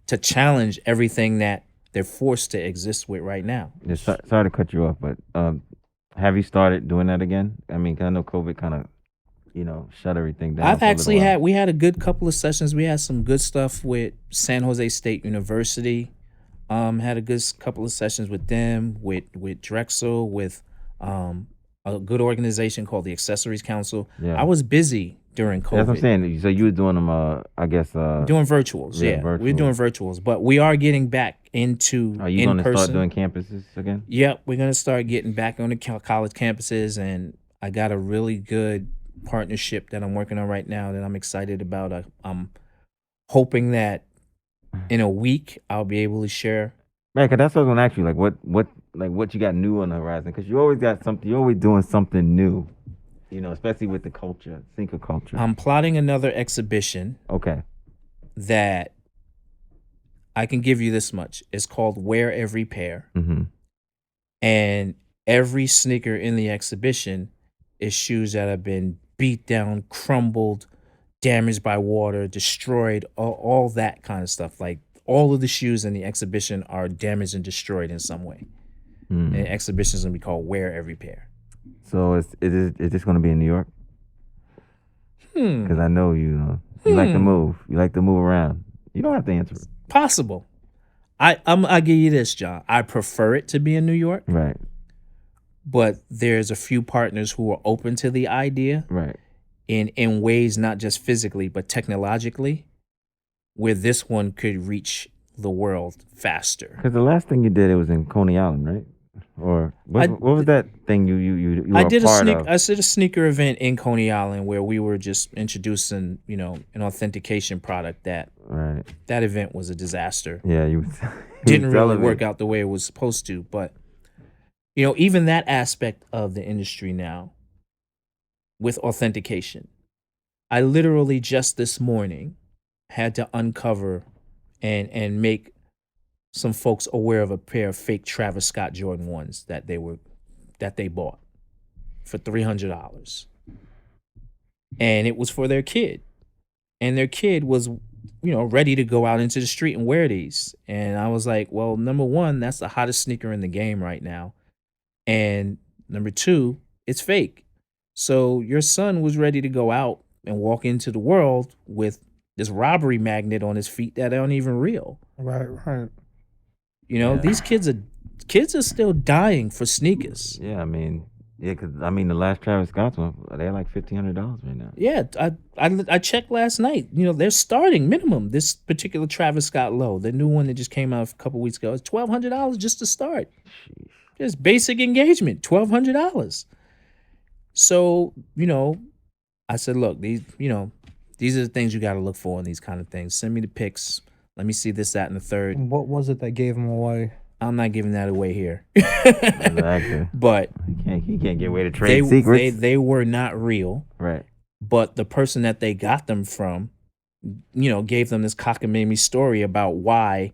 to challenge everything that they're forced to exist with right now. Sorry to cut you off, but have you started doing that again? I mean, 'cause I know COVID kind of, shut everything down. I've actually we had a good couple of sessions. We had some good stuff with San Jose State University. Had a good couple of sessions with them, with Drexel, with a good organization called the Accessories Council. Yeah. I was busy during COVID. That's what I'm saying. So you were doing them, I guess. Doing virtuals, virtuals. We're doing virtuals, but we are getting back into Are you going to start doing campuses again? Yep, we're going to start getting back on the college campuses, and I got a really good partnership that I'm working on right now that I'm excited about. I'm hoping that in a week I'll be able to share. Man, cause that's what I was gonna ask you. Like what you got new on the horizon? Cause you always got something. You're always doing something new. Especially with the culture, sneaker culture. I'm plotting another exhibition. Okay. That I can give you this much. It's called Wear Every Pair. And every sneaker in the exhibition is shoes that have been beat down, crumbled, damaged by water, destroyed, all that kind of stuff. Like all of the shoes in the exhibition are damaged and destroyed in some way. And the exhibition is going to be called Wear Every Pair. So is this going to be in New York? Because I know you like to move. You like to move around. You don't have to answer it. Possible. I'll give you this, John. I prefer it to be in New York. Right. But there's a few partners who are open to the idea. Right. In ways not just physically, but technologically. where this one could reach the world faster. Because the last thing you did, it was in Coney Island, right? Or what was that thing you were a part of? I did a sneaker event in Coney Island where we were just introducing, an authentication product that event was a disaster. Yeah, you didn't really work out the way it was supposed to. But, even that aspect of the industry now with authentication, I literally just this morning had to uncover and make some folks aware of a pair of fake Travis Scott Jordan 1s that they bought for $300. And it was for their kid. And their kid was, ready to go out into the street and wear these. And I was like, well, number one, that's the hottest sneaker in the game right now. And number two, it's fake. So your son was ready to go out and walk into the world with this robbery magnet on his feet that aren't even real. Right. These kids are still dying for sneakers. Yeah, because the last Travis Scott's one, they're like $1,500 right now. Yeah, I checked last night. They're starting minimum. This particular Travis Scott low, the new one that just came out a couple weeks ago, is $1,200 just to start. Sheesh. Just basic engagement, $1,200. So I said, look, these are the things you got to look for in these kind of things. Send me the pics. Let me see this, that, and the third. What was it that gave him away? I'm not giving that away here. Exactly. But he can't get away to trade secrets. They were not real. Right. But the person that they got them from, gave them this cockamamie story about why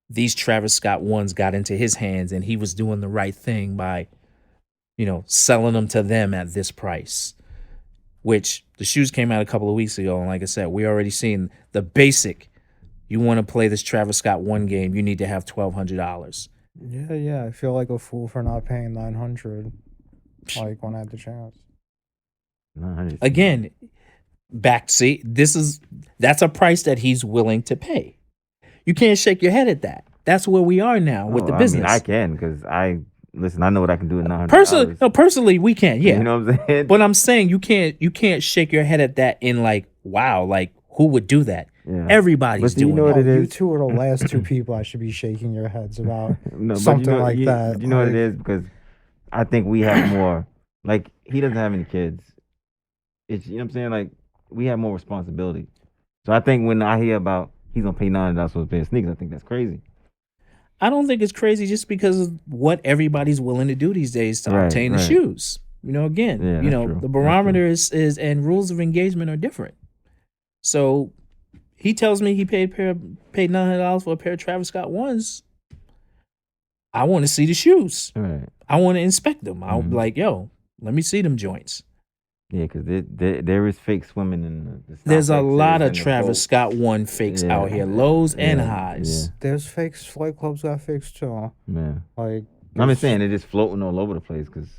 these Travis Scott 1s got into his hands, and he was doing the right thing by, selling them to them at this price. Which the shoes came out a couple of weeks ago, and like I said, we already seen the basic. You want to play this Travis Scott 1 game, you need to have $1,200. Yeah. I feel like a fool for not paying $900. Like when I had the chance. Again, that's a price that he's willing to pay. You can't shake your head at that. That's where we are now with the business. I can, because I know what I can do with $900. Personally, we can. Yeah, you know what I'm saying. But I'm saying you can't shake your head at that in like, wow, like who would do that? Yeah. Everybody's doing what it is? You two are the last two people I should be shaking your heads about something like that. You know what it is? Because I think we have more. Like, he doesn't have any kids. It's, you know what I'm saying? Like, we have more responsibility. So I think when I hear about he's gonna pay $9 for a pair of sneakers, I think that's crazy. I don't think it's crazy just because of what everybody's willing to do these days to obtain the shoes. Again, the barometer is and rules of engagement are different. So he tells me he paid $900 for a pair of Travis Scott 1s. I want to see the shoes. Right. I want to inspect them. I'm like, yo, let me see them joints. Yeah, because there is fake swimming in the There's a lot of Travis Scott 1 fakes out here, lows and highs. Yeah. There's fakes. Flight Club's got fakes too. Yeah. Like, I'm just saying they're just floating all over the place because,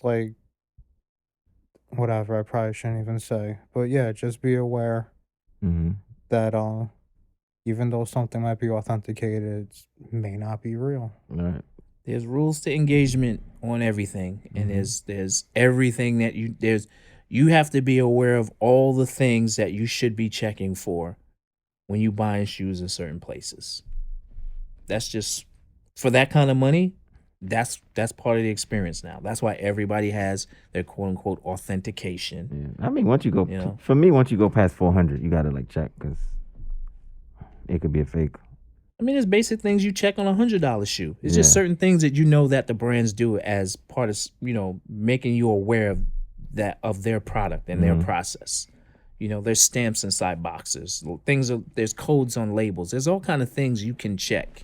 like, whatever. I probably shouldn't even say, but yeah, just be aware that even though something might be authenticated, it may not be real. Right. There's rules to engagement on everything, and there's everything that you have to be aware of all the things that you should be checking for when you buying shoes in certain places. That's just for that kind of money. That's part of the experience now. That's why everybody has their quote unquote authentication. Yeah. Once you go, for me, once you go past 400, you gotta check because it could be a fake. There's basic things you check on $100 shoe. It's just certain things that that the brands do as part of making you aware of their product and their process. There's stamps inside boxes. There's codes on labels. There's all kind of things you can check.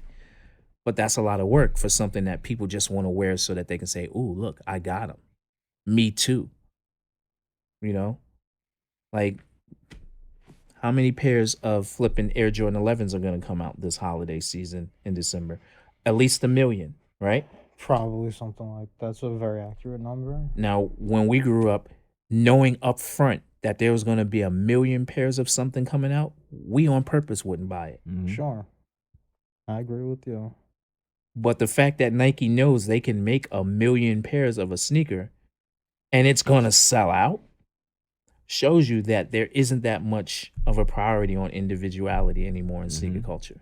But that's a lot of work for something that people just want to wear so that they can say, "Ooh, look, I got them. Me too." Like, how many pairs of flipping Air Jordan 11s are going to come out this holiday season in December? At least 1 million, right? Probably something like that's a very accurate number. Now, when we grew up, knowing up front that there was going to be 1 million pairs of something coming out, we on purpose wouldn't buy it. Sure. I agree with you. But the fact that Nike knows they can make 1 million pairs of a sneaker and it's going to sell out shows you that there isn't that much of a priority on individuality anymore in sneaker culture,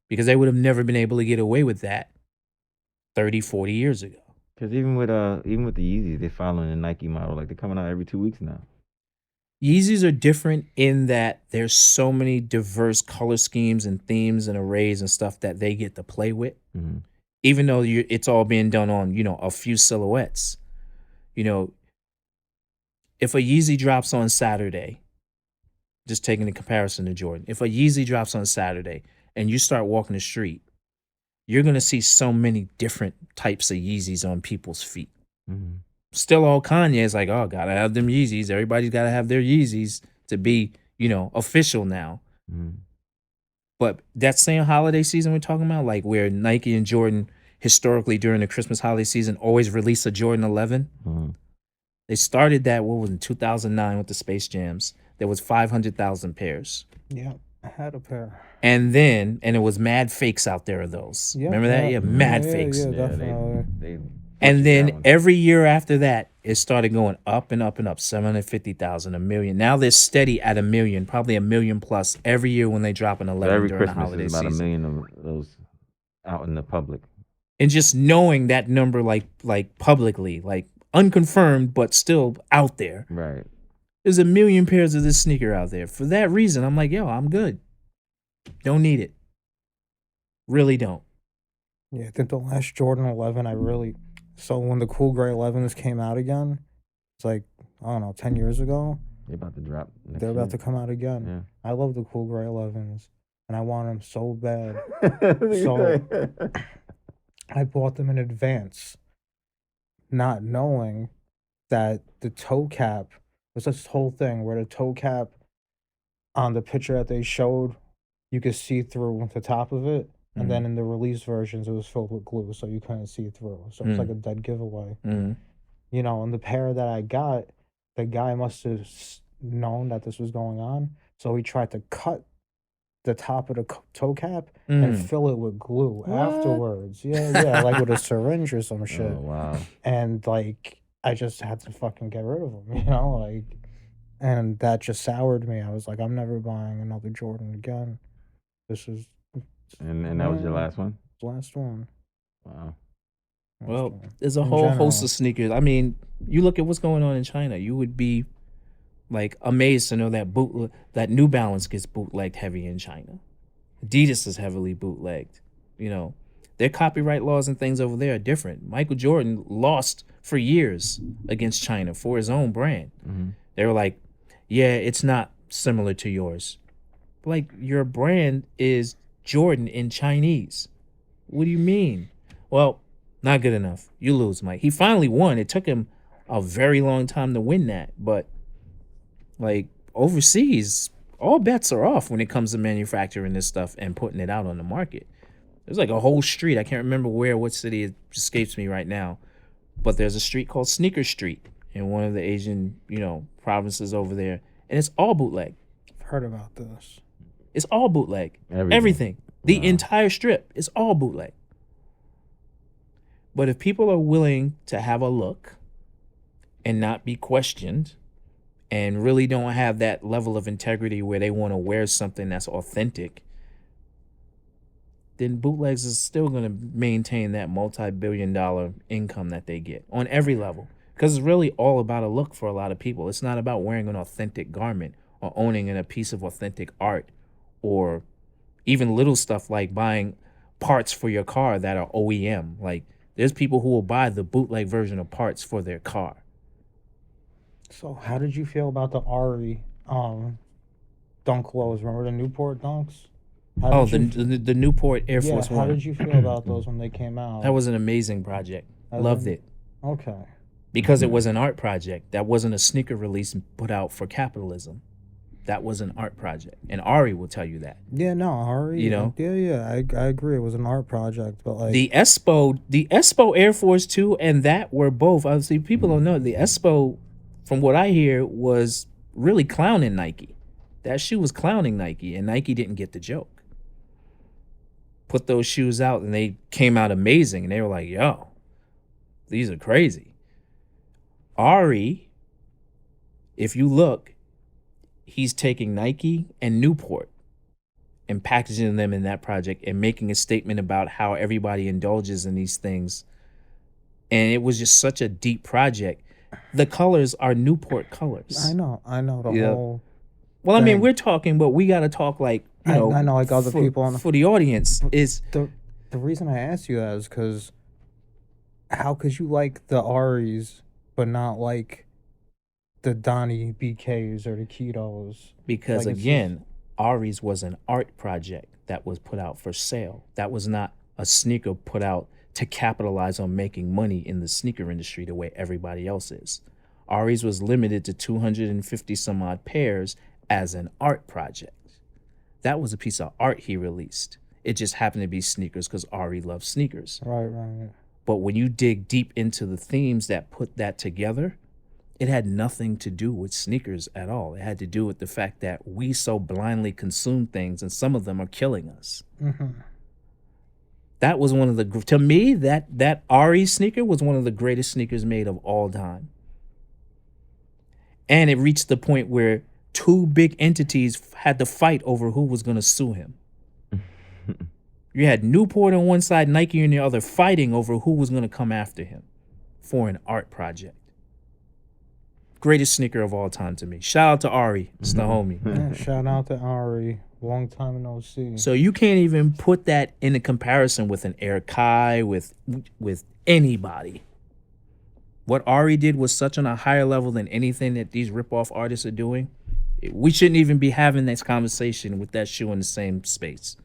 because they would have never been able to get away with that 30, 40 years ago. Because even with the Yeezys, they're following the Nike model. Like, they're coming out every 2 weeks now. Yeezys are different in that there's so many diverse color schemes and themes and arrays and stuff that they get to play with. Even though it's all being done on, a few silhouettes. If a Yeezy drops on Saturday, just taking the comparison to Jordan, if a Yeezy drops on Saturday and you start walking the street, you're going to see so many different types of Yeezys on people's feet. Still all Kanye is like, oh, gotta have them Yeezys. Everybody's got to have their Yeezys to be, official now. But that same holiday season we're talking about, like where Nike and Jordan historically during the Christmas holiday season always release a Jordan 11. They started that, in 2009 with the Space Jams. There was 500,000 pairs. Yeah, I had a pair. And it was mad fakes out there of those. Remember that? Yeah, mad fakes. Yeah, definitely. They and then every year after that, it started going up and up and up, 750,000, 1 million. Now they're steady at 1 million, probably 1 million plus every year when they drop an 11 every during Christmas the holiday is about season. 1 million of those out in the public. And just knowing that number, like publicly, like unconfirmed, but still out there. Right. There's 1 million pairs of this sneaker out there. For that reason, I'm like, yo, I'm good. Don't need it. Really don't. Yeah, I think the last Jordan 11, so when the cool gray 11s came out again, it's like, I don't know, 10 years ago. They're about to drop. They're about to come out again. Yeah. I love the cool gray 11s, and I want them so bad. So I bought them in advance, not knowing that the toe cap was this whole thing where the toe cap on the picture that they showed, you could see through the top of it. And then in the release versions, it was filled with glue, so you couldn't see through. So it's like a dead giveaway. And the pair that I got, the guy must have known that this was going on, so he tried to cut the top of the toe cap and fill it with glue afterwards. Yeah, like with a syringe or some shit. Oh, wow. And, like, I just had to fucking get rid of them, and that just soured me. I was like, I'm never buying another Jordan again. This is... And that was your last one? Last one. Wow. Well, there's a whole host of sneakers. I mean, you look at what's going on in China, you would be like amazed to know that New Balance gets bootlegged heavy in China. Adidas is heavily bootlegged. Their copyright laws and things over there are different. Michael Jordan lost for years against China for his own brand. They were like, yeah, it's not similar to yours. But like, your brand is Jordan in Chinese. What do you mean? Well, not good enough. You lose, Mike. He finally won. It took him a very long time to win that. But like overseas, all bets are off when it comes to manufacturing this stuff and putting it out on the market. There's like a whole street. I can't remember what city, it escapes me right now. But there's a street called Sneaker Street in one of the Asian, provinces over there. And it's all bootleg. I've heard about this. It's all bootleg. Everything. The entire strip is all bootleg. But if people are willing to have a look and not be questioned and really don't have that level of integrity where they want to wear something that's authentic, then bootlegs is still going to maintain that multi-billion-dollar income that they get on every level. Because it's really all about a look for a lot of people. It's not about wearing an authentic garment or owning a piece of authentic art, or even little stuff like buying parts for your car that are OEM. Like, there's people who will buy the bootleg version of parts for their car. So how did you feel about the Ari dunk lows? Remember the Newport dunks? The Newport Air Force One. How did you feel about those when they came out? That was an amazing project. Loved it. Okay. Because it was an art project. That wasn't a sneaker release put out for capitalism. That was an art project. And Ari will tell you that. Yeah, no, Ari. Yeah, I agree. It was an art project, but like the Espo Air Force 2 and that were both. Obviously, people don't know the Espo, from what I hear, was really clowning Nike. That shoe was clowning Nike, and Nike didn't get the joke. Put those shoes out, and they came out amazing, and they were like, "Yo, these are crazy." Ari, if you look, he's taking Nike and Newport and packaging them in that project and making a statement about how everybody indulges in these things. And it was just such a deep project. The colors are Newport colors. I know the whole. Well, I thing. mean, we're talking, but we got to talk like I know, like other people for the audience. Is the reason I asked you that is because how could you like the Aries but not like the Donnie BKs or the Ketos? Because like, again, Aries was an art project that was put out for sale. That was not a sneaker put out to capitalize on making money in the sneaker industry the way everybody else is. Aries was limited to 250 some odd pairs as an art project. That was a piece of art he released. It just happened to be sneakers because Ari loves sneakers. Right. But when you dig deep into the themes that put that together, it had nothing to do with sneakers at all. It had to do with the fact that we so blindly consume things, and some of them are killing us. Mm-hmm. That was one of the, to me, that Ari sneaker was one of the greatest sneakers made of all time. And it reached the point where two big entities had to fight over who was going to sue him. You had Newport on one side, Nike on the other, fighting over who was going to come after him for an art project. Greatest sneaker of all time to me. Shout out to Ari. It's the homie. Yeah, shout out to Ari. Long time no see. So you can't even put that in a comparison with an Air Kai, with anybody. What Ari did was such on a higher level than anything that these rip-off artists are doing. We shouldn't even be having this conversation with that shoe in the same space.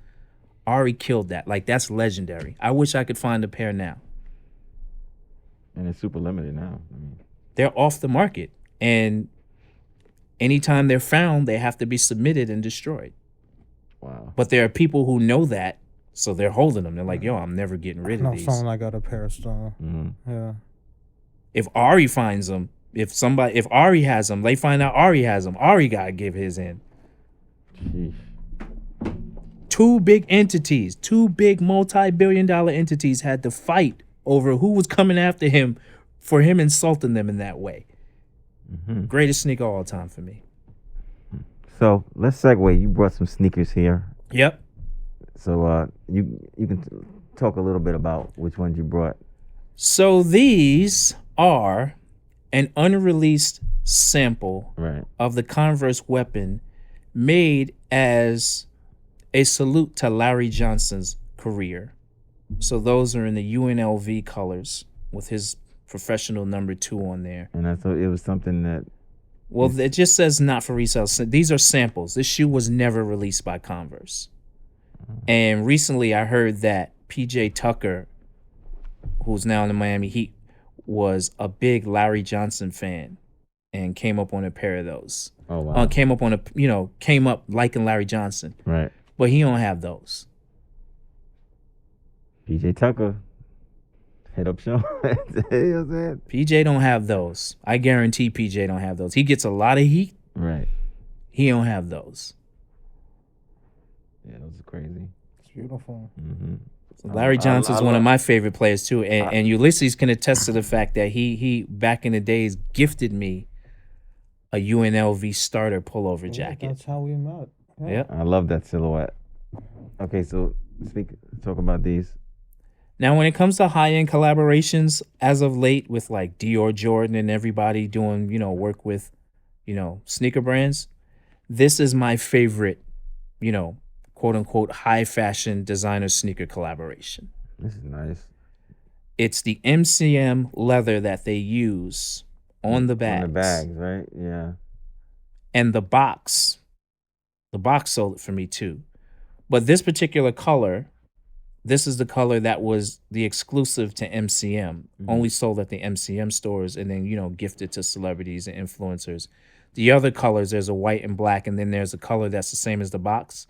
Ari killed that. Like, that's legendary. I wish I could find a pair now. And it's super limited now. They're off the market. And anytime they're found, they have to be submitted and destroyed. Wow. But there are people who know that, so they're holding them. They're like, yo, I'm never getting rid of these. Someone I got a pair still. Mm-hmm. Yeah. If Ari finds them, if Ari has them, they find out Ari has them, Ari got to give his in. Jeez. Two big entities, two big multi-billion-dollar entities had to fight over who was coming after him for him insulting them in that way. Mm-hmm. Greatest sneaker of all time for me. So let's segue. You brought some sneakers here. Yep. So you can talk a little bit about which ones you brought. So these are an unreleased sample of the Converse weapon made as a salute to Larry Johnson's career. So those are in the UNLV colors with his professional number 2 on there. And I thought it was something that... Well, it just says not for resale. So these are samples. This shoe was never released by Converse. And recently I heard that PJ Tucker, who's now in the Miami Heat, was a big Larry Johnson fan and came up on a pair of those. Oh, wow. Came up liking Larry Johnson. Right. But he don't have those. PJ Tucker. Head up, Sean. PJ don't have those. I guarantee PJ don't have those. He gets a lot of heat. Right. He don't have those. Yeah, those are crazy. It's beautiful. Mm-hmm. So Larry Johnson's one of my favorite players too, and Ulysses can attest to the fact that he back in the days gifted me a UNLV starter pullover jacket. That's how we met. Yeah. I love that silhouette. Okay, so talk about these. Now, when it comes to high-end collaborations, as of late with like Dior, Jordan, and everybody doing, work with, sneaker brands, this is my favorite, quote unquote, high fashion designer sneaker collaboration. This is nice. It's the MCM leather that they use on the bags. On the bags, right? Yeah. And the box sold it for me too. But this particular color, this is the color that was the exclusive to MCM, only sold at the MCM stores and then, gifted to celebrities and influencers. The other colors, there's a white and black, and then there's a color that's the same as the box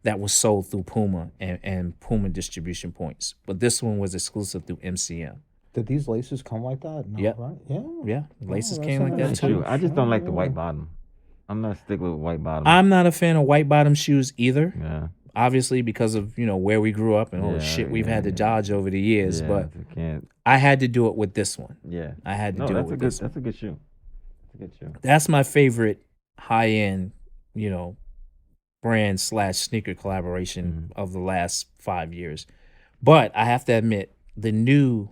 that was sold through Puma and Puma distribution points. But this one was exclusive through MCM. Did these laces come like that? No, Yep. Right? Yeah. Yeah, laces came like That's that too. true. I just don't like the white bottom. I'm not a stickler with white bottom. I'm not a fan of white bottom shoes either. Yeah. Obviously, because of where we grew up and all the shit we've had to dodge over the years, but I had to do it with this one. Yeah, I had to do it with this one. That's a good shoe. That's a good shoe. That's my favorite high end brand / sneaker collaboration of the last 5 years. But I have to admit, the new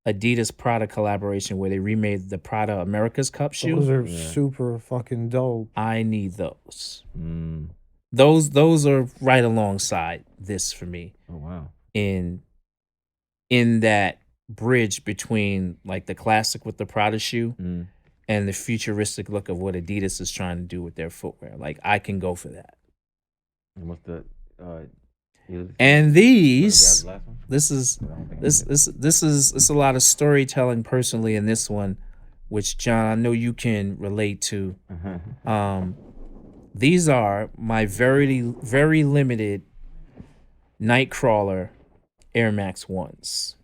Adidas Prada collaboration where they remade the Prada America's Cup shoe. Those are super fucking dope. I need those. Those are right alongside this for me. Oh wow. In that bridge between like the classic with the Prada shoe and the futuristic look of what Adidas is trying to do with their footwear. Like I can go for that. And what's the and these this is a lot of storytelling personally in this one, which John, I know you can relate to. These are my very, very limited Nightcrawler Air Max 1s.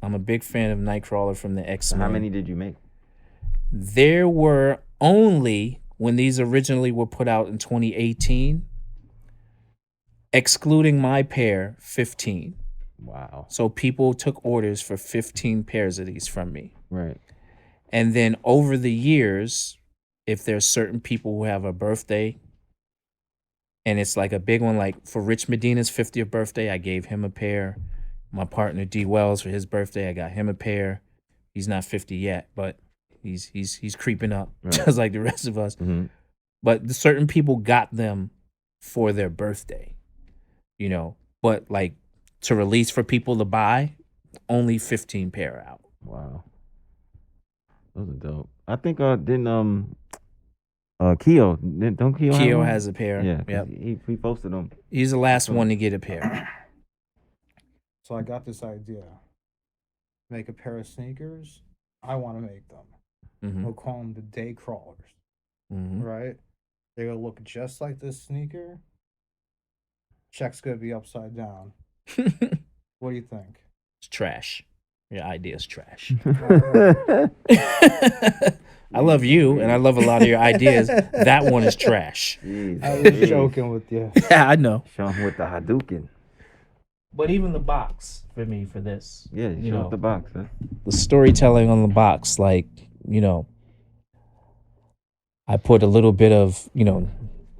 I'm a big fan of Nightcrawler from the X-Men. How many did you make? There were only, when these originally were put out in 2018, excluding my pair, 15. Wow. So people took orders for 15 pairs of these from me. Right. And then over the years, if there's certain people who have a birthday, and it's like a big one, like for Rich Medina's 50th birthday, I gave him a pair. My partner D Wells, for his birthday, I got him a pair. He's not 50 yet, but he's creeping up, just like the rest of us. But certain people got them for their birthday, But like to release for people to buy, only 15 pair out. Wow, those are dope. I think didn't Keo Keo has a pair. Yeah, yep. He posted them. He's the last one to get a pair. So I got this idea. Make a pair of sneakers. I want to make them. We'll call them the Day Crawlers. Right? They're going to look just like this sneaker. Check's going to be upside down. What do you think? It's trash. Your idea is trash. I love you, and I love a lot of your ideas. That one is trash. Jeez, I was joking with you. Yeah, I know. Sean with the Hadouken. But even the box for me for this. Yeah, show the box. Huh? The storytelling on the box, like, I put a little bit of,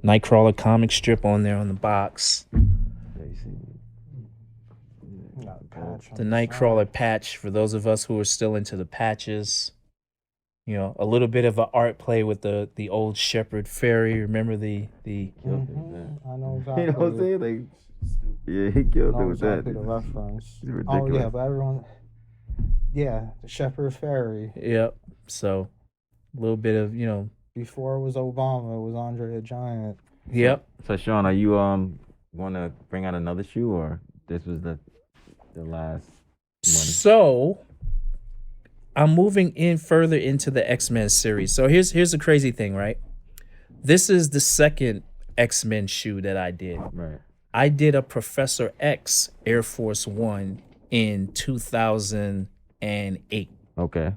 Nightcrawler comic strip on there on the box. The Nightcrawler patch, for those of us who are still into the patches. A little bit of an art play with the old Shepherd Fairy. Remember the I know exactly. You know what I'm saying? Like, yeah, he killed it with exactly that. The reference. It's ridiculous. Oh yeah, but everyone. Yeah, the Shepherd Fairy. Yep. So, a little bit of Before it was Obama, it was Andre the Giant. Yep. So Sean, are you want to bring out another shoe, or this was the last one? So, I'm moving in further into the X-Men series. So here's the crazy thing, right? This is the second X-Men shoe that I did. Right. I did a Professor X Air Force One in 2008. Okay.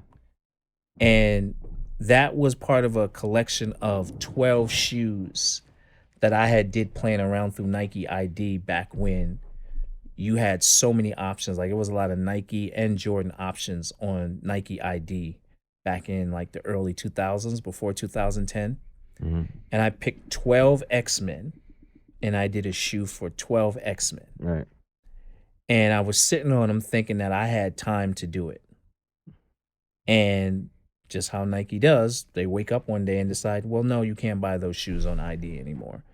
And that was part of a collection of 12 shoes that I did playing around through Nike ID back when you had so many options. Like it was a lot of Nike and Jordan options on Nike ID back in like the early 2000s, before 2010. And I picked 12 X-Men and I did a shoe for 12 X-Men. Right. And I was sitting on them thinking that I had time to do it. And just how Nike does, they wake up one day and decide, well, no, you can't buy those shoes on ID anymore.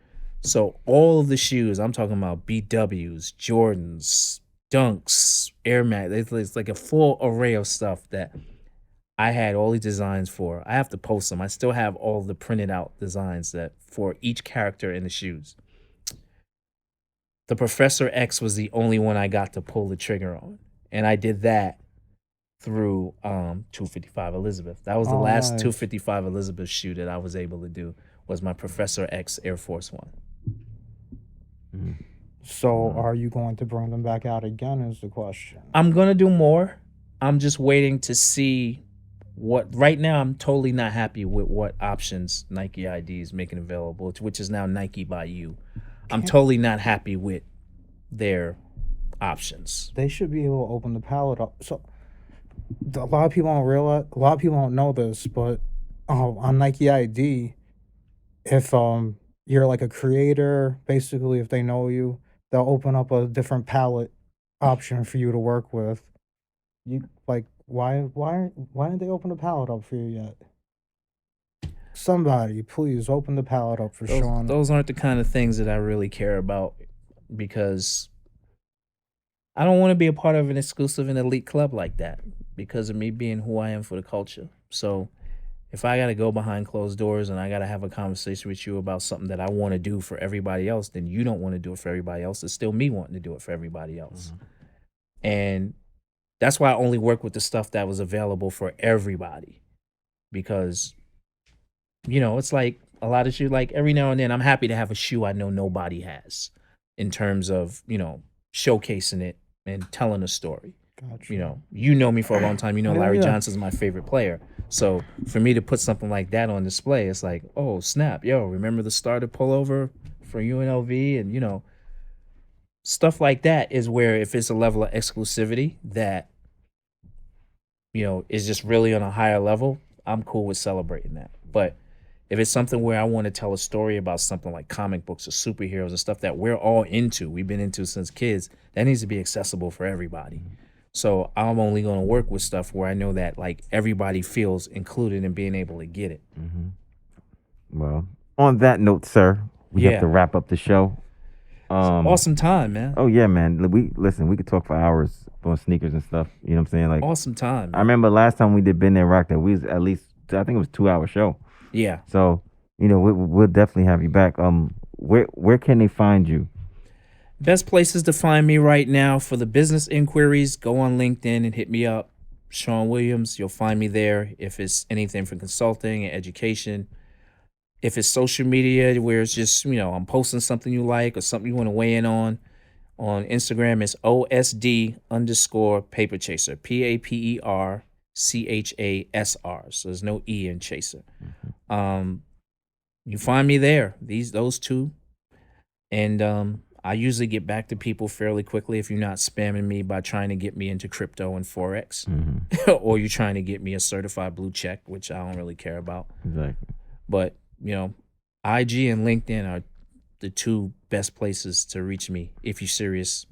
So all of the shoes, I'm talking about BWs, Jordans, Dunks, Air Max, it's like a full array of stuff that I had all these designs for. I have to post them. I still have all the printed out designs that for each character in the shoes. The Professor X was the only one I got to pull the trigger on. And I did that through 255 Elizabeth. That was the last nice. 255 Elizabeth shoe that I was able to do, was my Professor X Air Force One. So are you going to bring them back out again is the question. I'm going to do more. I'm just waiting to see what. Right now, I'm totally not happy with what options Nike ID is making available, which is now Nike by You. I'm totally not happy with their options. They should be able to open the palette up. So a lot of people don't realize, a lot of people don't know this, but on Nike ID, if you're like a creator. Basically, if they know you, they'll open up a different palette option for you to work with. You like why didn't they open the palette up for you yet? Somebody, please open the palette up for Sean. Those aren't the kind of things that I really care about because I don't want to be a part of an exclusive and elite club like that because of me being who I am for the culture. So if I got to go behind closed doors and I got to have a conversation with you about something that I want to do for everybody else, then you don't want to do it for everybody else. It's still me wanting to do it for everybody else. And that's why I only work with the stuff that was available for everybody because, it's like a lot of shoes, like every now and then I'm happy to have a shoe I know nobody has in terms of, showcasing it and telling a story. Gotcha. You know me for a long time. Larry yeah. Johnson's my favorite player. So for me to put something like that on display, it's like, oh, snap. Yo, remember the starter pullover for UNLV? And, stuff like that is where if it's a level of exclusivity that, is just really on a higher level, I'm cool with celebrating that. But if it's something where I want to tell a story about something like comic books or superheroes and stuff that we're all into, we've been into since kids, that needs to be accessible for everybody. So I'm only going to work with stuff where I know that like everybody feels included in being able to get it. Well, on that note, sir, we have to wrap up the show. Awesome time, man. Oh yeah, man. We could talk for hours on sneakers and stuff. You know what I'm saying? Like awesome time. Man. I remember last time we did Been There Rock that we was at least I think it was 2-hour show. Yeah. So we'll definitely have you back. Where can they find you? Best places to find me right now for the business inquiries, go on LinkedIn and hit me up. Sean Williams, you'll find me there. If it's anything for consulting and education, if it's social media where it's just, I'm posting something you like or something you want to weigh in on Instagram, it's OSD_paper chaser, PAPERCHASR. So there's no E in chaser. You find me there, those two. And I usually get back to people fairly quickly if you're not spamming me by trying to get me into crypto and Forex or you're trying to get me a certified blue check, which I don't really care about. Exactly. But, IG and LinkedIn are the two best places to reach me if you're serious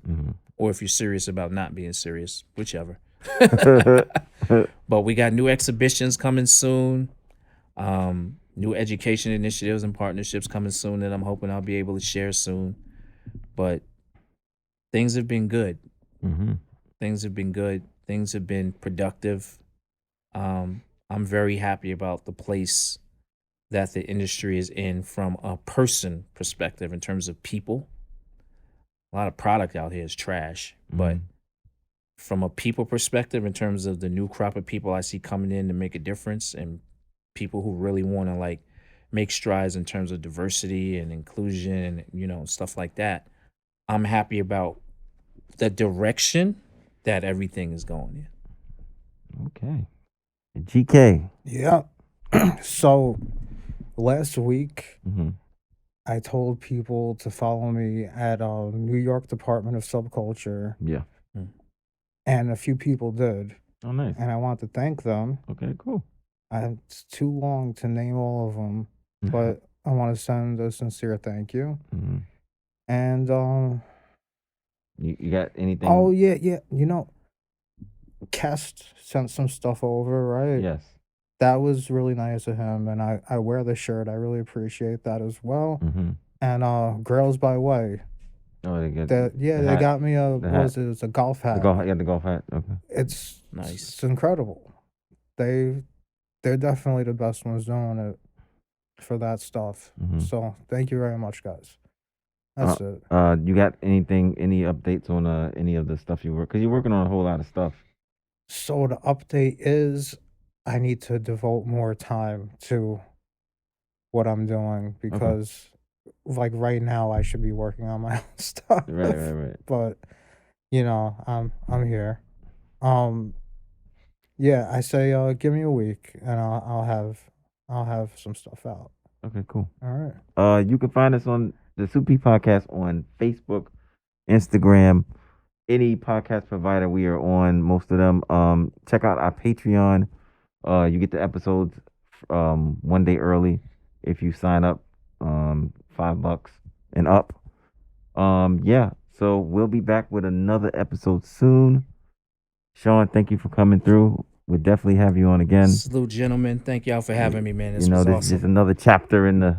or if you're serious about not being serious, whichever. But we got new exhibitions coming soon. New education initiatives and partnerships coming soon that I'm hoping I'll be able to share soon. But things have been good. Things have been good. Things have been productive. I'm very happy about the place that the industry is in from a person perspective in terms of people. A lot of product out here is trash, but from a people perspective, in terms of the new crop of people I see coming in to make a difference and people who really want to like make strides in terms of diversity and inclusion and, stuff like that, I'm happy about the direction that everything is going in. Okay. GK. Yeah. So last week, I told people to follow me at New York Department of Subculture. Yeah. And a few people did. Oh, nice. And I want to thank them. Okay, cool. It's too long to name all of them, but I want to send a sincere thank you. And you got anything? Oh yeah. Kest sent some stuff over, right? Yes. That was really nice of him, and I wear the shirt. I really appreciate that as well. And Grails by Way. Oh, they got they got me a It's a golf hat. The golf hat. Okay. It's nice. It's incredible. They're definitely the best ones doing it for that stuff. So thank you very much, guys. That's it. You got any updates on any of the stuff you work? Because you're working on a whole lot of stuff. So the update is I need to devote more time to what I'm doing because like right now I should be working on my own stuff. Right. But I'm here. Yeah, I say give me a week and I'll have some stuff out. Okay, cool. All right. You can find us on the Super Podcast on Facebook, Instagram, any podcast provider we are on, most of them. Check out our Patreon. You get the episodes 1 day early if you sign up $5 and up. Yeah. So we'll be back with another episode soon. Sean, thank you for coming through. We'll definitely have you on again. Salute, gentlemen. Thank y'all for having me, man. This was awesome. This is another chapter in the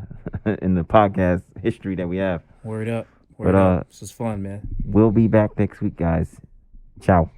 in the podcast history that we have. Word up. Word up. This was fun, man. We'll be back next week, guys. Ciao.